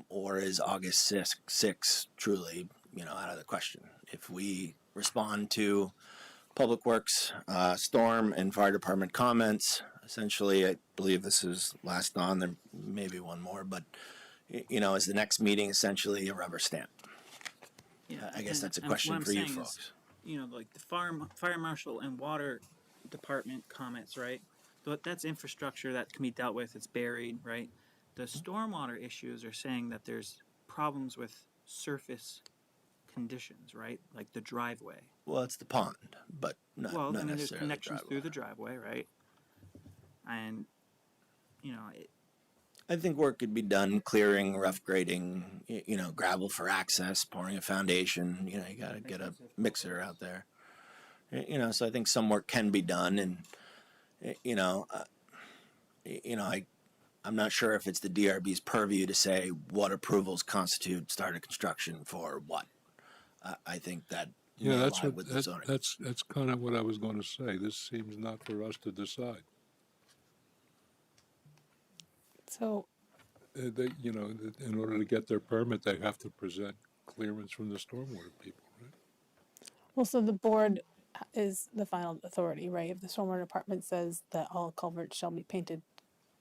or is August 6th truly, out of the question? If we respond to Public Works, Storm, and Fire Department comments, essentially, I believe this is last on, there may be one more, but, is the next meeting essentially a rubber stamp? Yeah, I guess that's a and question what I'm for you saying folks. is, like the fire marshal and water department comments, right? That's infrastructure that can be dealt with. It's buried, right? The stormwater issues are saying that there's problems with surface conditions, right? Like the driveway. Well, it's the pond, but not Well, I mean, there's necessarily connections driveway. through the driveway, right? And I think work could be done clearing, rough grading, gravel for access, pouring a foundation. You got to get a mixer out there. So I think some work can be done, and I'm not sure if it's the DRB's purview to say what approvals constitute start of construction for what. I think that Yeah, may that's lie what with the zoning. that's kind of what I was going to say. This seems not for us to decide. So, In order to get their permit, they have to present clearance from the stormwater people, right? well, so the board is the final authority, right? If the stormwater department says that all culverts shall be painted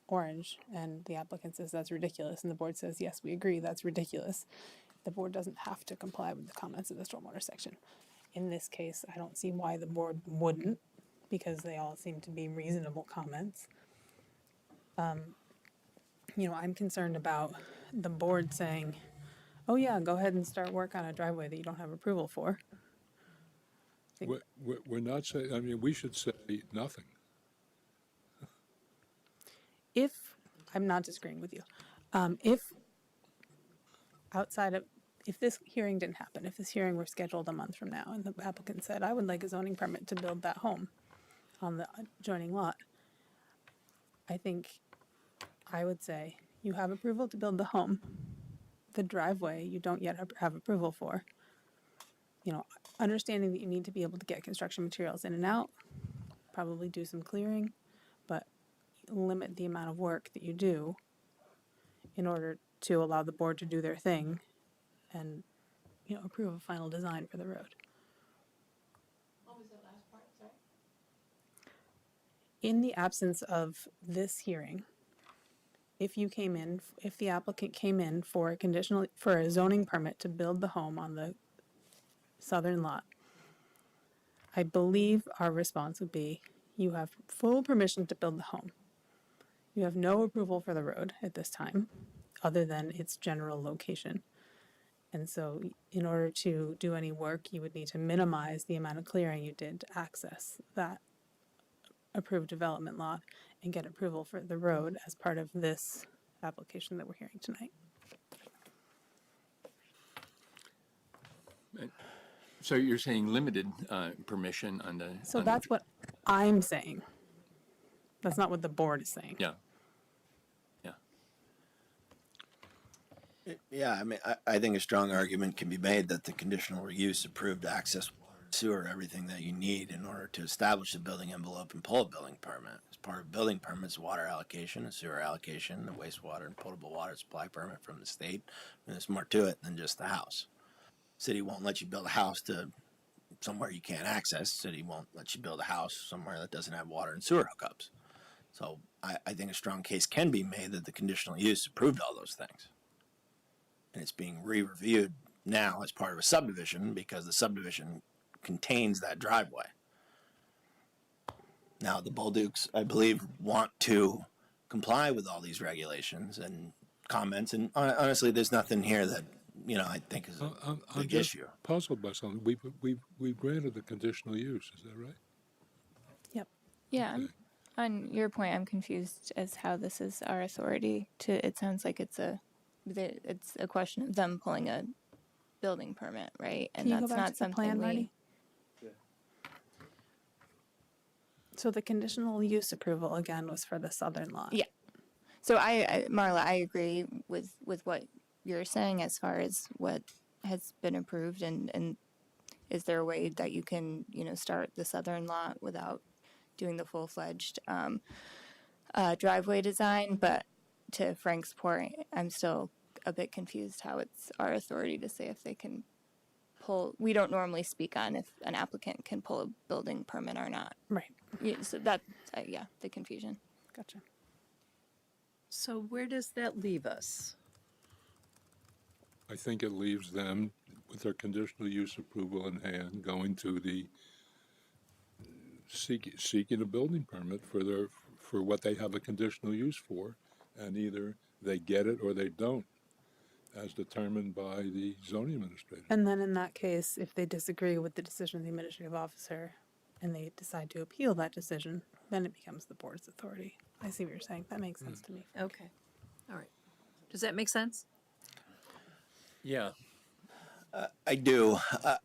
orange and the applicant says that's ridiculous and the board says, yes, we agree, that's ridiculous, the board doesn't have to comply with the comments of the stormwater section. In this case, I don't see why the board wouldn't, because they all seem to be reasonable comments. I'm concerned about the board saying, oh yeah, go ahead and start work on a driveway that you don't have approval for. We're not saying, I mean, we should say nothing. If, I'm not disagreeing with you, if this hearing didn't happen, if this hearing were scheduled a month from now and the applicant said, I would like a zoning permit to build that home on the adjoining lot, I think I would say, you have approval to build the home. The driveway you don't yet have approval for. Understanding that you need to be able to get construction materials in and out, probably do some clearing, but limit the amount of work that you do in order to allow the board to do their thing and, approve a final design for the road. What was that last part? Sorry. In the absence of this hearing, if the applicant came in for a zoning permit to build the home on the southern lot, I believe our response would be, you have full permission to build the home. You have no approval for the road at this time, other than its general location. And so in order to do any work, you would need to minimize the amount of clearing you did to access that approved development lot and get approval for the road as part of this application that we're hearing tonight. So you're saying limited permission on the. So that's what I'm saying. That's not what the board is saying. Yeah. Yeah, I mean, I think a strong argument can be made that the conditional use approved access water, sewer, everything that you need in order to establish a building envelope and pull a building permit. As part of building permits, water allocation, a sewer allocation, a wastewater and potable water supply permit from the state. And there's more to it than just the house. City won't let you build a house to somewhere you can't access. City won't let you build a house somewhere that doesn't have water and sewer hookups. So I think a strong case can be made that the conditional use approved all those things. And it's being re-reviewed now as part of a subdivision because the subdivision contains that driveway. Now, the Buldukes, I believe, want to comply with all these regulations and comments. And honestly, there's nothing here that I think is a I'm big just issue. puzzled by something. We've granted the conditional use. Is that right? Yep. Yeah, Okay. on your point, I'm confused as how this is our authority to, it sounds like it's a question of them pulling a building permit, right? Can And you go that's back not to the something plan, we, Marty? So the conditional use approval again was for the southern lot. Yeah. So Marla, I agree with what you're saying as far as what has been approved, and is there a way that you can, start the southern lot without doing the full-fledged driveway design? But to Frank's point, I'm still a bit confused how it's our authority to say if they can pull. We don't normally speak on if an applicant can pull a building permit or not. Right. Yeah, so that, the confusion. Gotcha. So where does that leave us? I think it leaves them with their conditional use approval in hand, going to the seeking a building permit for what they have a conditional use for, and either they get it or they don't, as determined by the zoning administrator. And then in that case, if they disagree with the decision of the administrative officer and they decide to appeal that decision, then it becomes the board's authority. I see what you're saying. That makes sense to me. Okay. All right. Does that make sense? Yeah. I do.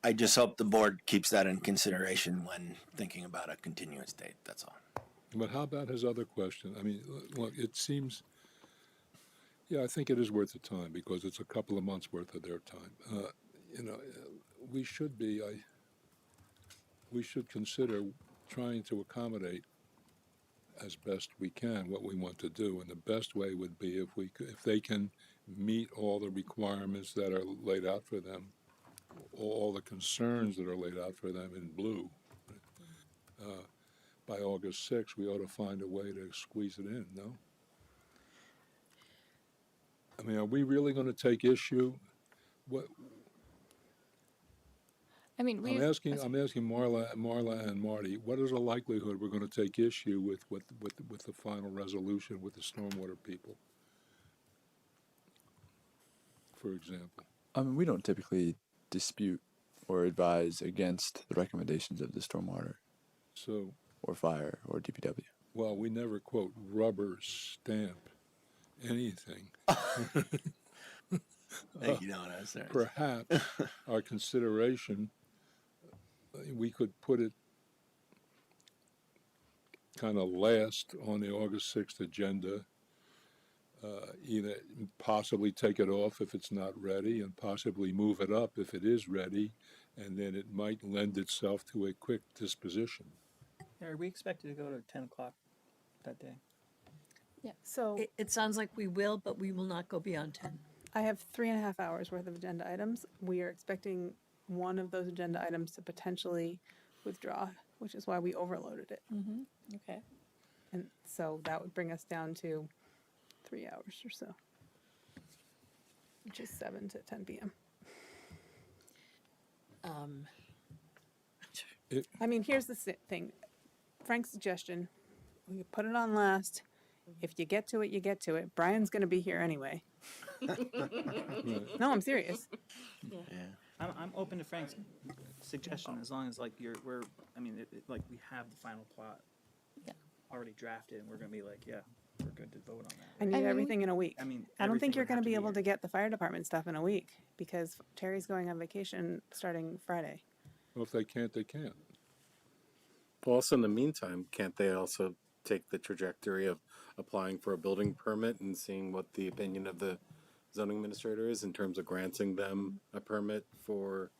I just hope the board keeps that in consideration when thinking about a continuous date. That's all. But how about his other question? I mean, look, it seems, yeah, I think it is worth the time because it's a couple of months worth of their time. We should consider trying to accommodate as best we can what we want to do, and the best way would be if they can meet all the requirements that are laid out for them, all the concerns that are laid out for them in blue. By August 6th, we ought to find a way to squeeze it in, no? I mean, are we really going to take issue? What I mean, I'm asking Marla and Marty, what is the likelihood we're going to take issue with the final resolution with the stormwater people, for example? I mean, we don't typically dispute or advise against the recommendations of the stormwater So, or fire or DPW. well, we never quote rubber stamp anything. Thank you, Donna. That's right. Perhaps our consideration, we could put it kind of last on the August 6th agenda, either possibly take it off if it's not ready and possibly move it up if it is ready, and then it might lend itself to a quick disposition. Are we expected to go to 10 o'clock that day? So It sounds like we will, but we will not go beyond 10. I have 3.5 hours worth of agenda items. We are expecting one of those agenda items to potentially withdraw, which is why we overloaded it. Okay. And so that would bring us down to 3 hours or so, which is 7 to 10 p.m. I mean, here's the thing. Frank's suggestion, we could put it on last. If you get to it, you get to it. Brian's going to be here anyway. No, I'm serious. Yeah. I'm open to Frank's suggestion as long as like we have the final plot already drafted and we're gonna be like, yeah, we're good to vote on that. I need everything in a week. I mean, I don't think everything you're would going have to be to able here. to get the fire department stuff in a week because Terry's going on vacation starting Friday. Well, if they can't, they can't. Well, also in the meantime, can't they also take the trajectory of applying for a building permit and seeing what the opinion of the zoning administrator is in terms of granting them a permit for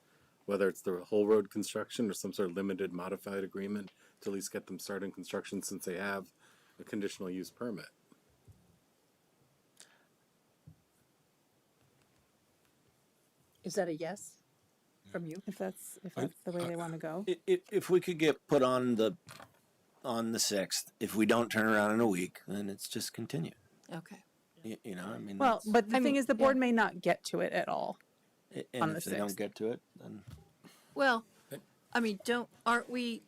whether it's the whole road construction or some sort of limited modified agreement to at least get them started in construction since they have a conditional use permit? Is that a yes from you? If that's the way they want to go. If we could get put on the 6th, if we don't turn around in a week, then it's just continued. Okay. I mean. Well, but the thing is, the board may not get to it at all. And on the if they don't 6th. get to it, then. Well, I mean,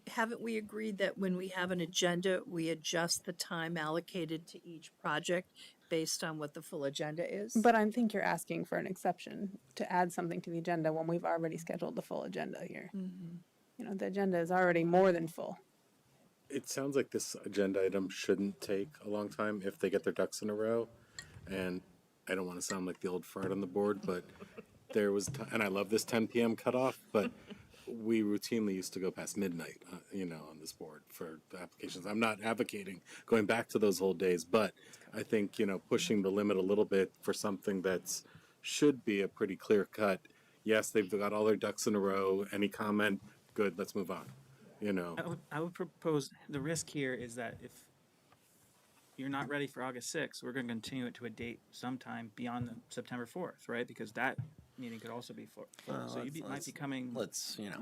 haven't we agreed that when we have an agenda, we adjust the time allocated to each project based on what the full agenda is. But I think you're asking for an exception to add something to the agenda when we've already scheduled the full agenda here. You know, the agenda is already more than full. It sounds like this agenda item shouldn't take a long time if they get their ducks in a row. And I don't want to sound like the old fart on the board, but there was, and I love this 10 p.m. cutoff, but we routinely used to go past midnight, on this board for the applications. I'm not advocating going back to those old days, but I think, pushing the limit a little bit for something that's should be a pretty clear cut. Yes, they've got all their ducks in a row. Any comment? Good. Let's move on. I would propose, the risk here is that if you're not ready for August 6th, we're going to continue it to a date sometime beyond the September 4th, right? Because that meeting could also be full. So you might be coming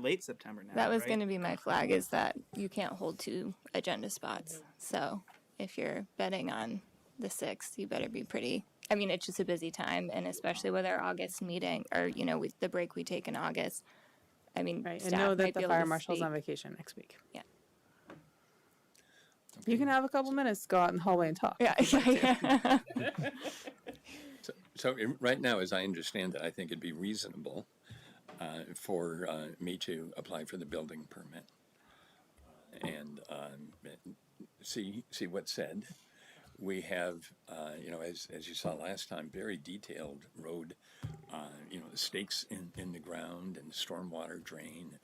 late September now. That was right? going to be my flag, is that you can't hold 2 agenda spots. So if you're betting on the 6th, you better be pretty. I mean, it's just a busy time, and especially with our August meeting, or with the break we take in August. I mean, Right, and staff know that might the be able fire to marshal's speak. on vacation next week. Yeah. You can have a couple minutes to go out in the hallway and talk. Yeah. So right now, as I understand it, I think it'd be reasonable for me to apply for the building permit and see what's said. We have, as you saw last time, very detailed road, the stakes in the ground and stormwater drain,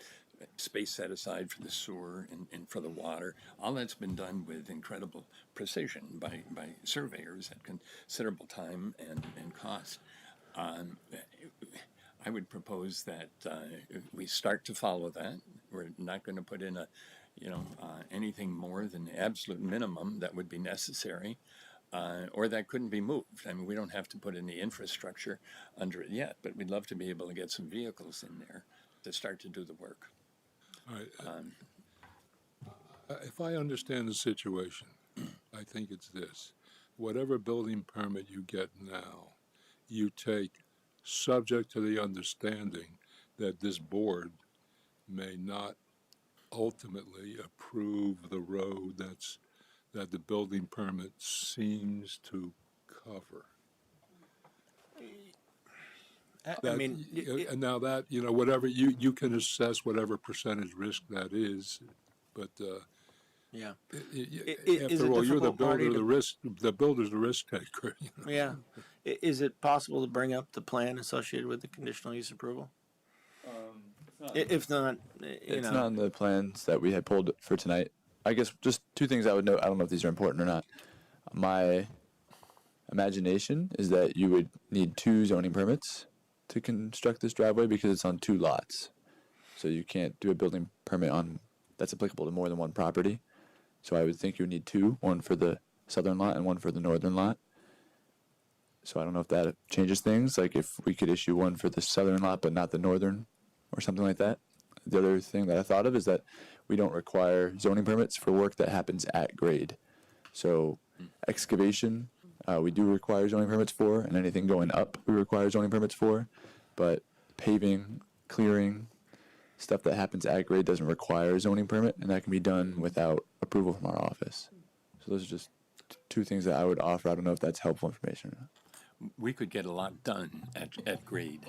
space set aside for the sewer and for the water. All that's been done with incredible precision by surveyors at considerable time and cost. I would propose that we start to follow that. We're not going to put in anything more than the absolute minimum that would be necessary, or that couldn't be moved. I mean, we don't have to put any infrastructure under it yet, but we'd love to be able to get some vehicles in there to start to do the work. All right. If I understand the situation, I think it's this. Whatever building permit you get now, you take subject to the understanding that this board may not ultimately approve the road that the building permit seems to cover. And now that, whatever, you can assess whatever percentage risk that is, but Yeah. after all, you're the builder, the builder's the risk taker. Yeah. Is it possible to bring up the plan associated with the conditional use approval? If not, It's not on the plans that we had pulled for tonight. I guess just 2 things I would note. I don't know if these are important or not. My imagination is that you would need 2 zoning permits to construct this driveway because it's on 2 lots. So you can't do a building permit that's applicable to more than one property. So I would think you would need 2, one for the southern lot and one for the northern lot. So I don't know if that changes things, like if we could issue one for the southern lot but not the northern or something like that. The other thing that I thought of is that we don't require zoning permits for work that happens at grade. So excavation, we do require zoning permits for, and anything going up we require zoning permits for. But paving, clearing, stuff that happens at grade doesn't require a zoning permit, and that can be done without approval from our office. So those are just 2 things that I would offer. I don't know if that's helpful information or not. We could get a lot done at grade.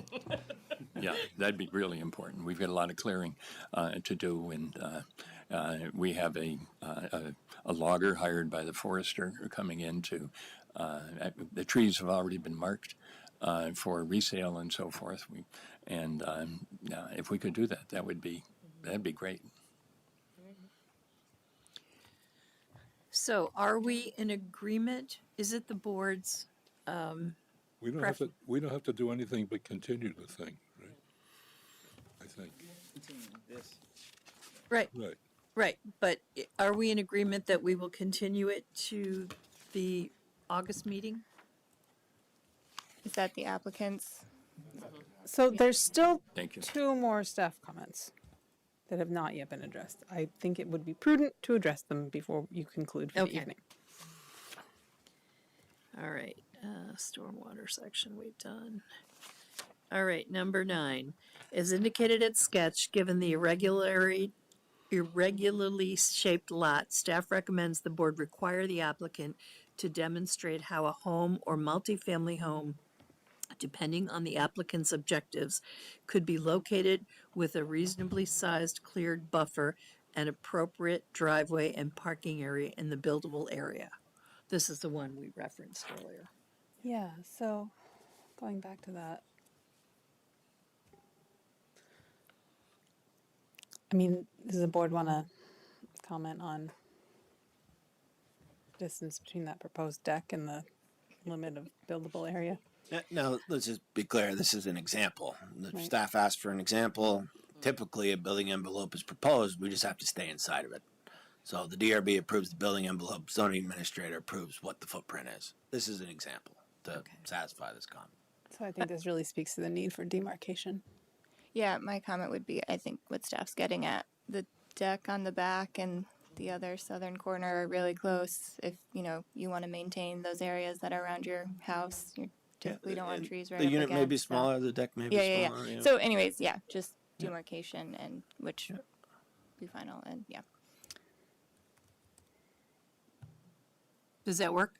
Yeah, that'd be really important. We've got a lot of clearing to do, and we have a logger hired by the forester coming in to. The trees have already been marked for resale and so forth. If we could do that, that'd be great. So are we in agreement? Is it the board's We don't have to do anything but continue the thing, right? I think. Right. Right. Right, but are we in agreement that we will continue it to the August meeting? Is that the applicant's? So there's still Thank you. 2 more staff comments that have not yet been addressed. I think it would be prudent to address them before you conclude for the Okay. evening. All right, stormwater section we've done. All right, number 9. As indicated at sketch, given the irregularly shaped lot, staff recommends the board require the applicant to demonstrate how a home or multifamily home, depending on the applicant's objectives, could be located with a reasonably sized cleared buffer and appropriate driveway and parking area in the buildable area. This is the one we referenced earlier. Yeah, so going back to that. I mean, does the board want to comment on distance between that proposed deck and the limit of buildable area? Now, let's just be clear, this is an example. The Right. staff asked for an example. Typically, a building envelope is proposed, we just have to stay inside of it. So the DRB approves the building envelope, zoning administrator approves what the footprint is. This is an example to satisfy this comment. So I think this really speaks to the need for demarcation. Yeah, my comment would be, I think what staff's getting at, the deck on the back and the other southern corner are really close. If, you want to maintain those areas that are around your house, you typically don't want trees right The up unit may be against, so- smaller, the deck may be Yeah. smaller. Yeah. So anyways, just demarcation and which be final and Does that work?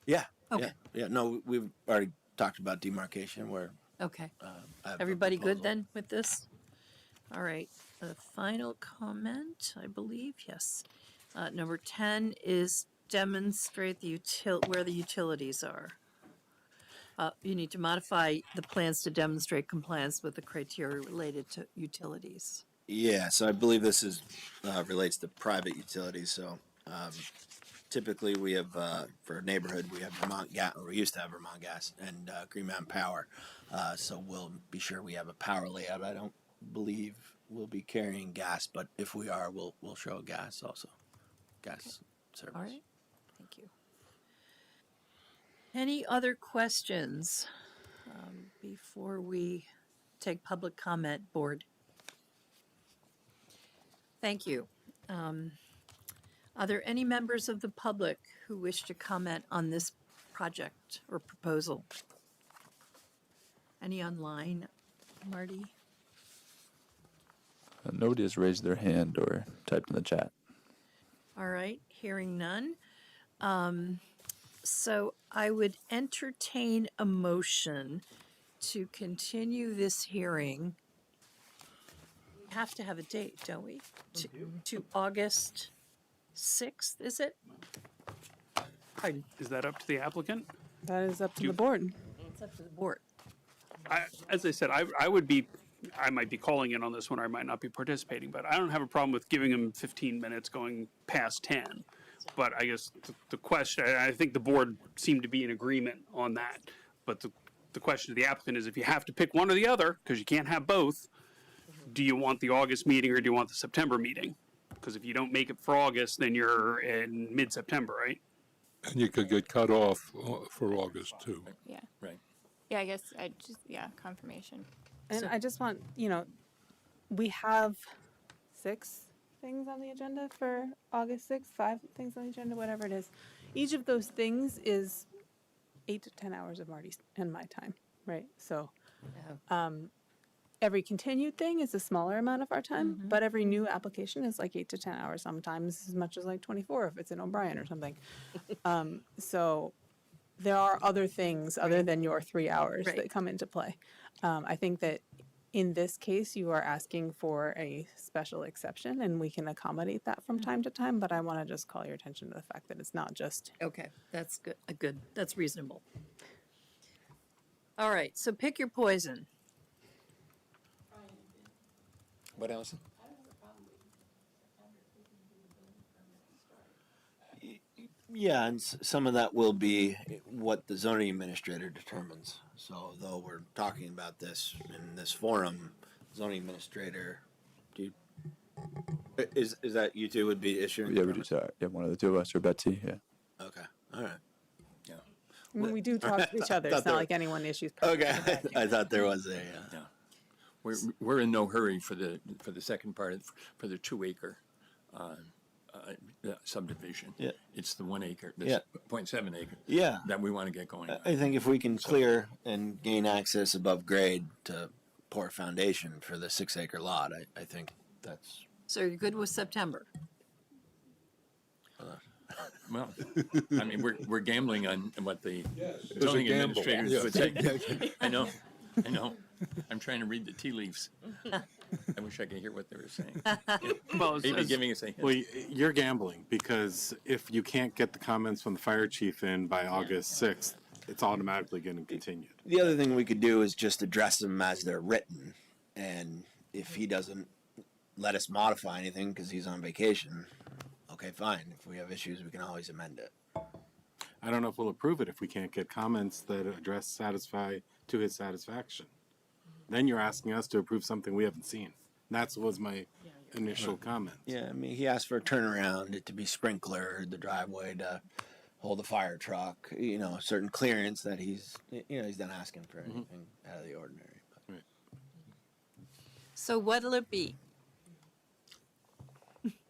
Yeah. Okay. Yeah. No, we've already talked about demarcation where. Okay. I have a Everybody good proposal. then with this? All right. The final comment, I believe, yes. Number 10 is demonstrate the where the utilities are. You need to modify the plans to demonstrate compliance with the criteria related to utilities. Yeah, so I believe this is relates to private utilities. So typically we have for a neighborhood we have Vermont Gas, or we used to have Vermont Gas and Green Mountain Power. So we'll be sure we have a power layout. I don't believe we'll be carrying gas, but if we are, we'll show gas also. Gas service. All right. Thank you. Any other questions before we take public comment, board? Thank you. Are there any members of the public who wish to comment on this project or proposal? Any online, Marty? Nobody has raised their hand or typed in the chat. All right, hearing none. So I would entertain a motion to continue this hearing. We have to have a date, don't we? To August 6th, is it? Pardon? Is that up to the applicant? That is up to the board. It's up to the board. As I said, I might be calling in on this one, or I might not be participating, but I don't have a problem with giving them 15 minutes going past 10. But I guess the question, I think the board seemed to be in agreement on that. But the question to the applicant is, if you have to pick one or the other, because you can't have both, do you want the August meeting or do you want the September meeting? Because if you don't make it for August, then you're in mid-September, right? And you could get cut off for August too. Yeah. Right. Yeah, I guess I just, confirmation. And I just want, we have 6 things on the agenda for August 6th, 5 things on the agenda, whatever it is. Each of those things is 8 to 10 hours of Marty's and my time, right? So every continued thing is a smaller amount of our time, but every new application is like 8 to 10 hours, sometimes as much as like 24 if it's in O'Brien or something. So there are other things other than your 3 hours that come into play. I think that in this case, you are asking for a special exception, and we can accommodate that from time to time, but I want to just call your attention to the fact that it's not just... Okay, that's good. That's reasonable. All right, so pick your poison. What, Allison? Yeah, and some of that will be what the zoning administrator determines. So, though we're talking about this in this forum, zoning administrator, is that you two would be issuing? Yeah, we do. Sorry. Yeah, one of the two of us, or Betsy. Yeah. Okay, all right. Yeah. I mean, we do talk to each other. It's not like anyone issues... Okay, I thought there was a... Yeah. We're in no hurry for the second part for the 2 acre subdivision. Yeah. It's the 1 acre, Yeah. 0.7 acre. Yeah. That we want to get going. I think if we can clear and gain access above grade to pour a foundation for the 6 acre lot, I think that's So you're good with September? Well, I mean, we're gambling on what the There's a zoning gamble. administrators Yeah. would say. I know. I'm trying to read the tea leaves. I wish I could hear what they were saying. Well, Maybe giving us a hint. Well, you're gambling because if you can't get the comments from the fire chief in by August 6th, it's automatically getting continued. The other thing we could do is just address them as they're written, and if he doesn't let us modify anything because he's on vacation, okay, fine. If we have issues, we can always amend it. I don't know if we'll approve it if we can't get comments that address satisfy to his satisfaction. Then you're asking us to approve something we haven't seen. That was my initial comment. Yeah, I mean, he asked for a turnaround, it to be sprinkler, the driveway to hold the fire truck, you know, certain clearance that he's not asking for anything out of the ordinary. But. So what'll it be?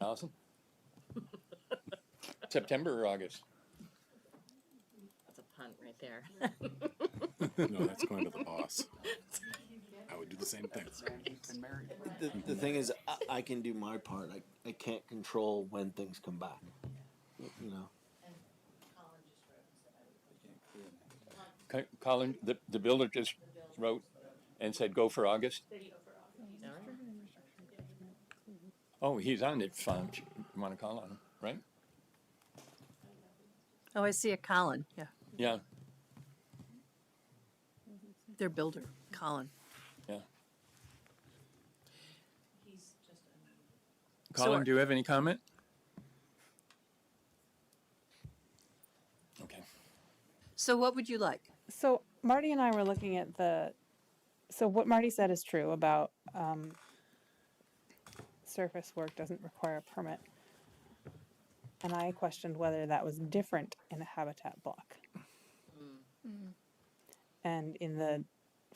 Allison? September or August? That's a punt right there. No, that's going to the boss. I would do the same thing. The thing is, I can do my part. I can't control when things come back. You know. Colin, the builder just wrote and said go for August. Oh, he's on it. You want to call on him, right? Oh, I see a Colin. Yeah, Yeah, their builder, Colin. yeah. Colin, do you have any comment? Okay. So what would you like? So Marty and I were looking at so what Marty said is true about surface work doesn't require a permit. And I questioned whether that was different in a habitat block. And in the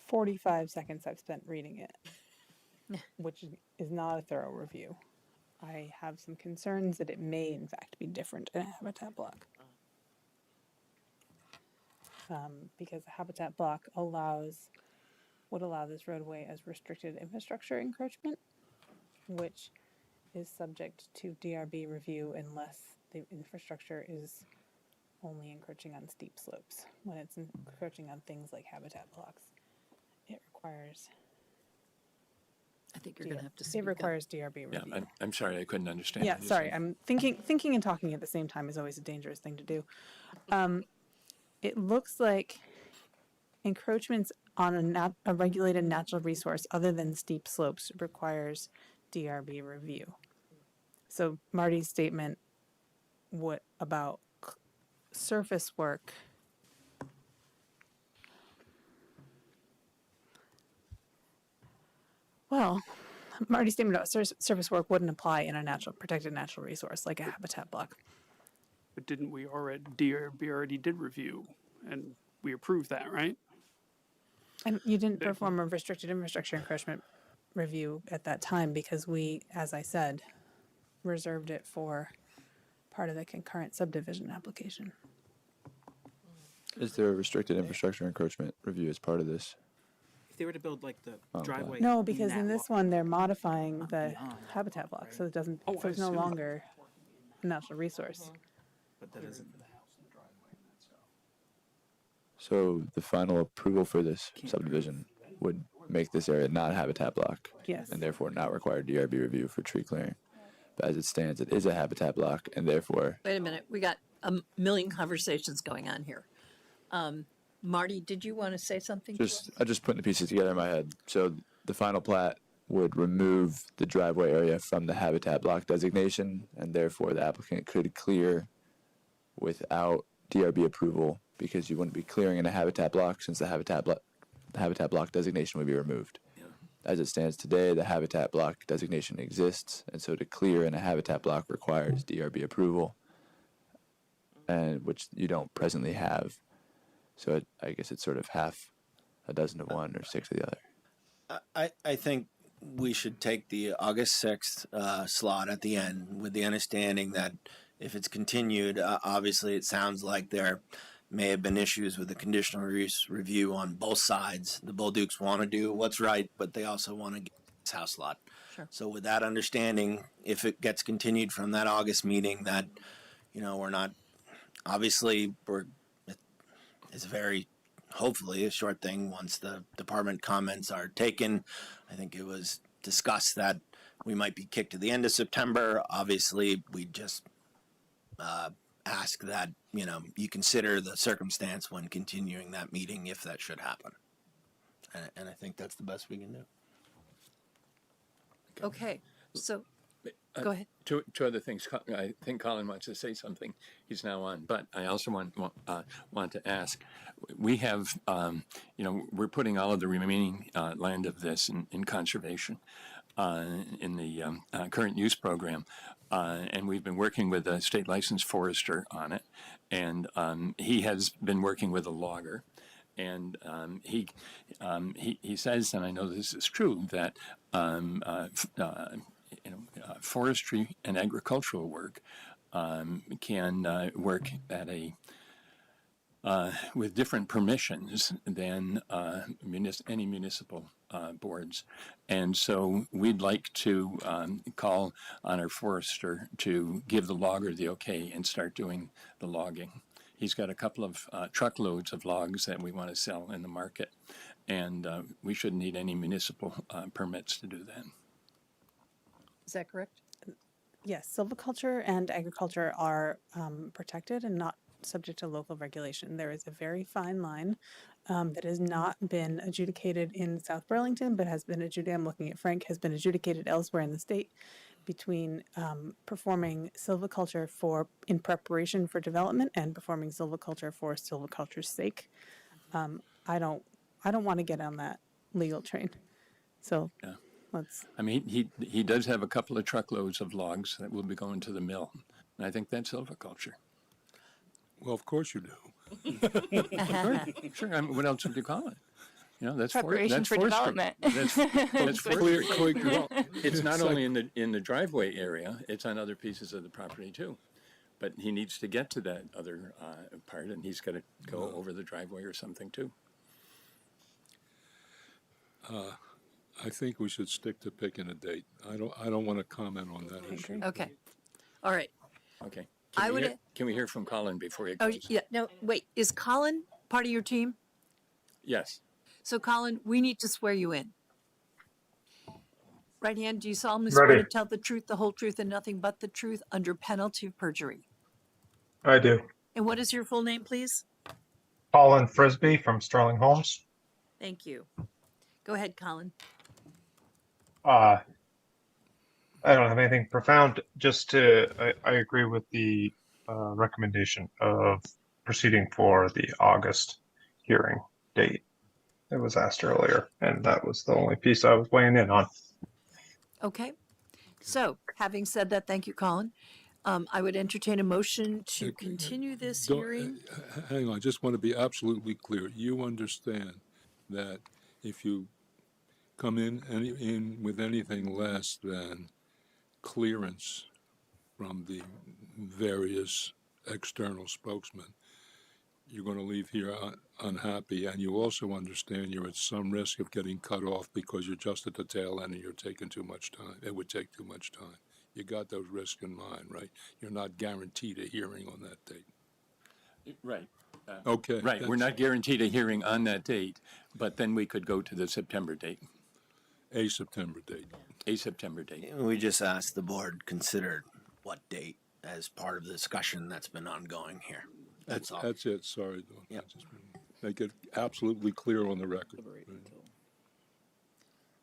45 seconds I've spent reading it, which is not a thorough review, I have some concerns that it may in fact be different in a habitat block. Because a habitat block would allow this roadway as restricted infrastructure encroachment, which is subject to DRB review unless the infrastructure is only encroaching on steep slopes. When it's encroaching on things like habitat blocks, it requires. I think you're going to have to speak It requires DRB Yeah, review. I'm sorry, I couldn't understand. Yeah, what you sorry. said. I'm thinking and talking at the same time is always a dangerous thing to do. It looks like encroachments on a regulated natural resource other than steep slopes requires DRB review. So Marty's statement about surface work. Well, Marty's statement about surface work wouldn't apply in a protected natural resource like a habitat block. But didn't we already did review, and we approved that, right? And you didn't perform a restricted infrastructure encroachment review at that time because we, as I said, reserved it for part of the concurrent subdivision application. Is there a restricted infrastructure encroachment review as part of this? If they were to build like the Okay. driveway. No, because that in this lot, one, they're modifying the beyond. habitat block, so it doesn't, Oh, so it's I no see. longer a natural resource. But that isn't. So the final approval for this subdivision would make this area not a habitat block. Yes. And therefore not require DRB review for tree clearing. But as it stands, it is a habitat block and therefore Wait a minute, we got a million conversations going on here. Marty, did you want to say something? I'm just putting the pieces together in my head. So the final plat would remove the driveway area from the habitat block designation and therefore the applicant could clear without DRB approval because you wouldn't be clearing in a habitat block since the habitat block designation would be removed. Yeah. As it stands today, the habitat block designation exists, and so to clear in a habitat block requires DRB approval, and which you don't presently have. So I guess it's sort of half a dozen of one or six of the other. I think we should take the August 6th slot at the end with the understanding that if it's continued, obviously it sounds like there may have been issues with the conditional use review on both sides. The Bull Dukes want to do what's right, but they also want to get its house lot. Sure. So with that understanding, if it gets continued from that August meeting, that, we're not, obviously, it's very, hopefully, a short thing once the department comments are taken. I think it was discussed that we might be kicked to the end of September. Obviously, we just ask that, you consider the circumstance when continuing that meeting if that should happen. And I think that's the best we can do. Okay, so, go ahead. Two other things. I think Colin wants to say something. He's now on, but I also want to ask. We have, we're putting all of the remaining land of this in conservation in the current use program, and we've been working with a state licensed forester on it, and he has been working with a logger. And he says, and I know this is true, that forestry and agricultural work can work at with different permissions than any municipal boards. And so we'd like to call on our forester to give the logger the okay and start doing the logging. He's got a couple of truckloads of logs that we want to sell in the market, and we shouldn't need any municipal permits to do that. Is that correct? Yes, silviculture and agriculture are protected and not subject to local regulation. There is a very fine line that has not been adjudicated in South Burlington, but has been adjudicated, I'm looking at Frank, has been adjudicated elsewhere in the state between performing silviculture in preparation for development and performing silviculture for silviculture's sake. I don't want to get on that legal train. So yeah. Let's. I mean, he does have a couple of truckloads of logs that will be going to the mill, and I think that's silviculture. Well, of course you do. Sure. I mean, what else would you call it? That's preparation for development. That's Clear. It's not only in the driveway area; it's on other pieces of the property too. But he needs to get to that other part, and he's got to go over the driveway or something too. I think we should stick to picking a date. I don't want to comment on that issue. Okay, all right. Okay. Can we hear from Colin before he goes? Oh, yeah, no, wait, is Colin part of your team? Yes. So Colin, we need to swear you in. Right hand, do you solemnly swear to tell the truth, the whole truth, and nothing but the truth under penalty of perjury? I do. And what is your full name, please? Colin Frisbee from Sterling Homes. Thank you. Go ahead, Colin. I don't have anything profound. I agree with the recommendation of proceeding for the August hearing date that was asked earlier, and that was the only piece I was weighing in on. Okay. So, having said that, thank you, Colin. I would entertain a motion to continue this hearing. Hang on, I just want to be absolutely clear. You understand that if you come in with anything less than clearance from the various external spokesmen, you're going to leave here unhappy, and you also understand you're at some risk of getting cut off because you're just at the tail end and you're taking too much time. It would take too much time. You got those risks in mind, right? You're not guaranteed a hearing on that date. Right. Okay. Right. We're not guaranteed a hearing on that date, but then we could go to the September date. A September date. A September date. We just asked the board consider what date as part of the discussion that's been ongoing here. That's all. That's it. Sorry. Yep. Make it absolutely clear on the record. Wait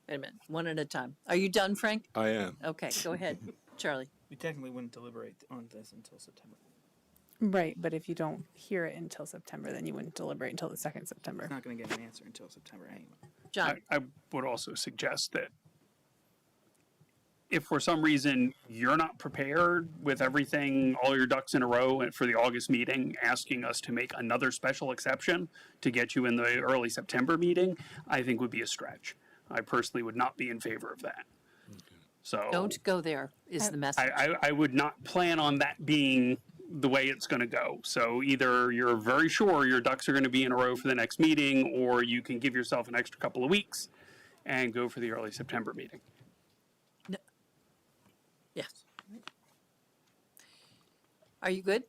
a minute, one at a time. Are you done, Frank? I am. Okay, go ahead, Charlie. We technically wouldn't deliberate on this until September. Right, but if you don't hear it until September, then you wouldn't deliberate until the 2nd September. It's not going to get an answer until September anyway. John. I would also suggest that if for some reason you're not prepared with everything, all your ducks in a row for the August meeting, asking us to make another special exception to get you in the early September meeting, I think would be a stretch. I personally would not be in favor of that. So Don't go there is the message. I would not plan on that being the way it's going to go. So either you're very sure your ducks are going to be in a row for the next meeting, or you can give yourself an extra couple of weeks and go for the early September meeting. Are you good?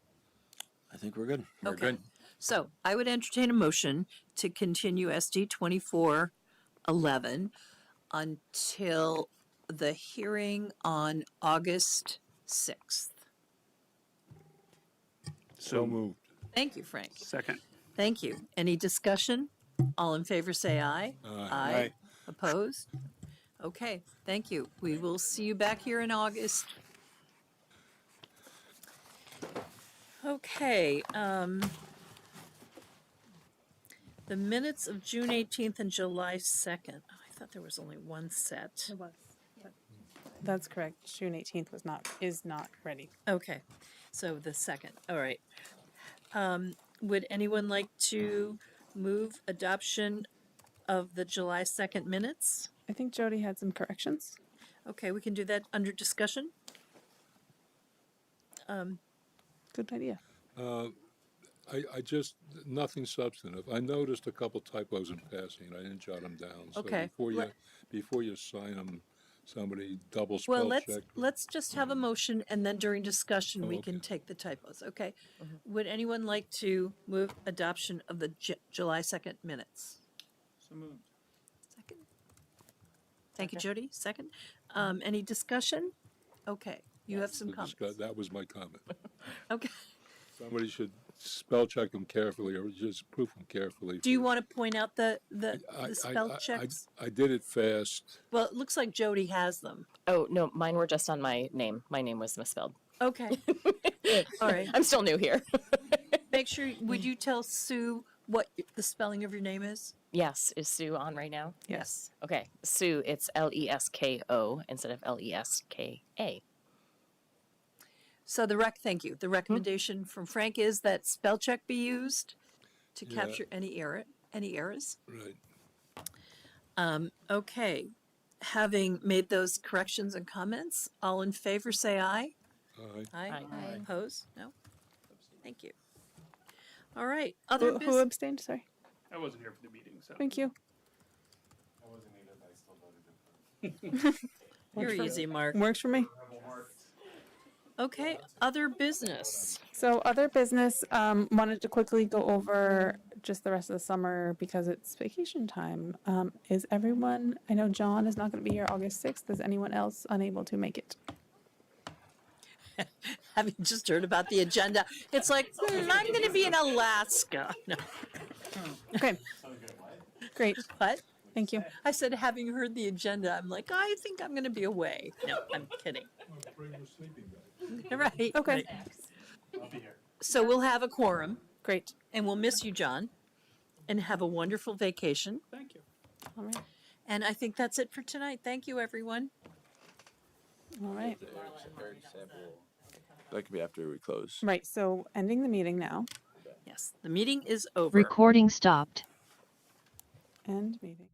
I think we're good. We're Okay. good. So I would entertain a motion to continue SD 2411 until the hearing on August 6th. So moved. Thank you, Frank. Second. Thank you. Any discussion? All in favor say aye. Aye. Opposed? Okay, thank you. We will see you back here in August. Okay, the minutes of June 18th and July 2nd. Oh, I thought there was only one set. It was. That's correct. June 18th is not ready. Okay, so the second, all right. Would anyone like to move adoption of the July 2nd minutes? I think Jody had some corrections. Okay, we can do that under discussion. Good idea. I just, nothing substantive. I noticed a couple typos in passing, and I didn't jot them down. So Okay. before you sign them, somebody double Well, spell check. let's just have a motion and then during discussion, we can okay. take the typos, okay? Would anyone like to move adoption of the July 2nd minutes? So moved. Second. Thank you, Jody. Second. Any discussion? Okay, you have some comments. That was my comment. Okay. Somebody should spell check them carefully or just proof them carefully. Do you want to point out the I- spell checks? I did it fast. Well, it looks like Jody has them. Oh, no, mine were just on my name. My name was misspelled. Okay. All right. I'm still new here. Make sure, would you tell Sue what the spelling of your name is? Yes, is Sue on right now? Yes. Okay, Sue, it's Lesko instead of Leska. So thank you. The recommendation from Frank is that spell check be used to capture any errors. Right. Okay. Having made those corrections and comments, all in favor say aye. Aye. Aye. Opposed? No? Thank you. All right. Other Who business. abstained? Sorry. I wasn't here for the meeting, so. Thank you. I wasn't either, but I still voted in. You're easy, Mark. Works for me. Okay. Other business. So other business, wanted to quickly go over just the rest of the summer because it's vacation time. Is everyone, I know John is not going to be here August 6th. Is anyone else unable to make it? Having just heard about the agenda, it's like, I'm going to be in Alaska. No. Okay. Great. What? Thank you. I said, having heard the agenda, I'm like, I think I'm going to be away. No, I'm kidding. Right. Okay. Right. So we'll have a quorum. Great. And we'll miss you, John. And have a wonderful vacation. Thank you. All right. And I think that's it for tonight. Thank you, everyone. All right. That could be after we close. Right. So ending the meeting now. Yes, the meeting is over. Recording stopped. End meeting.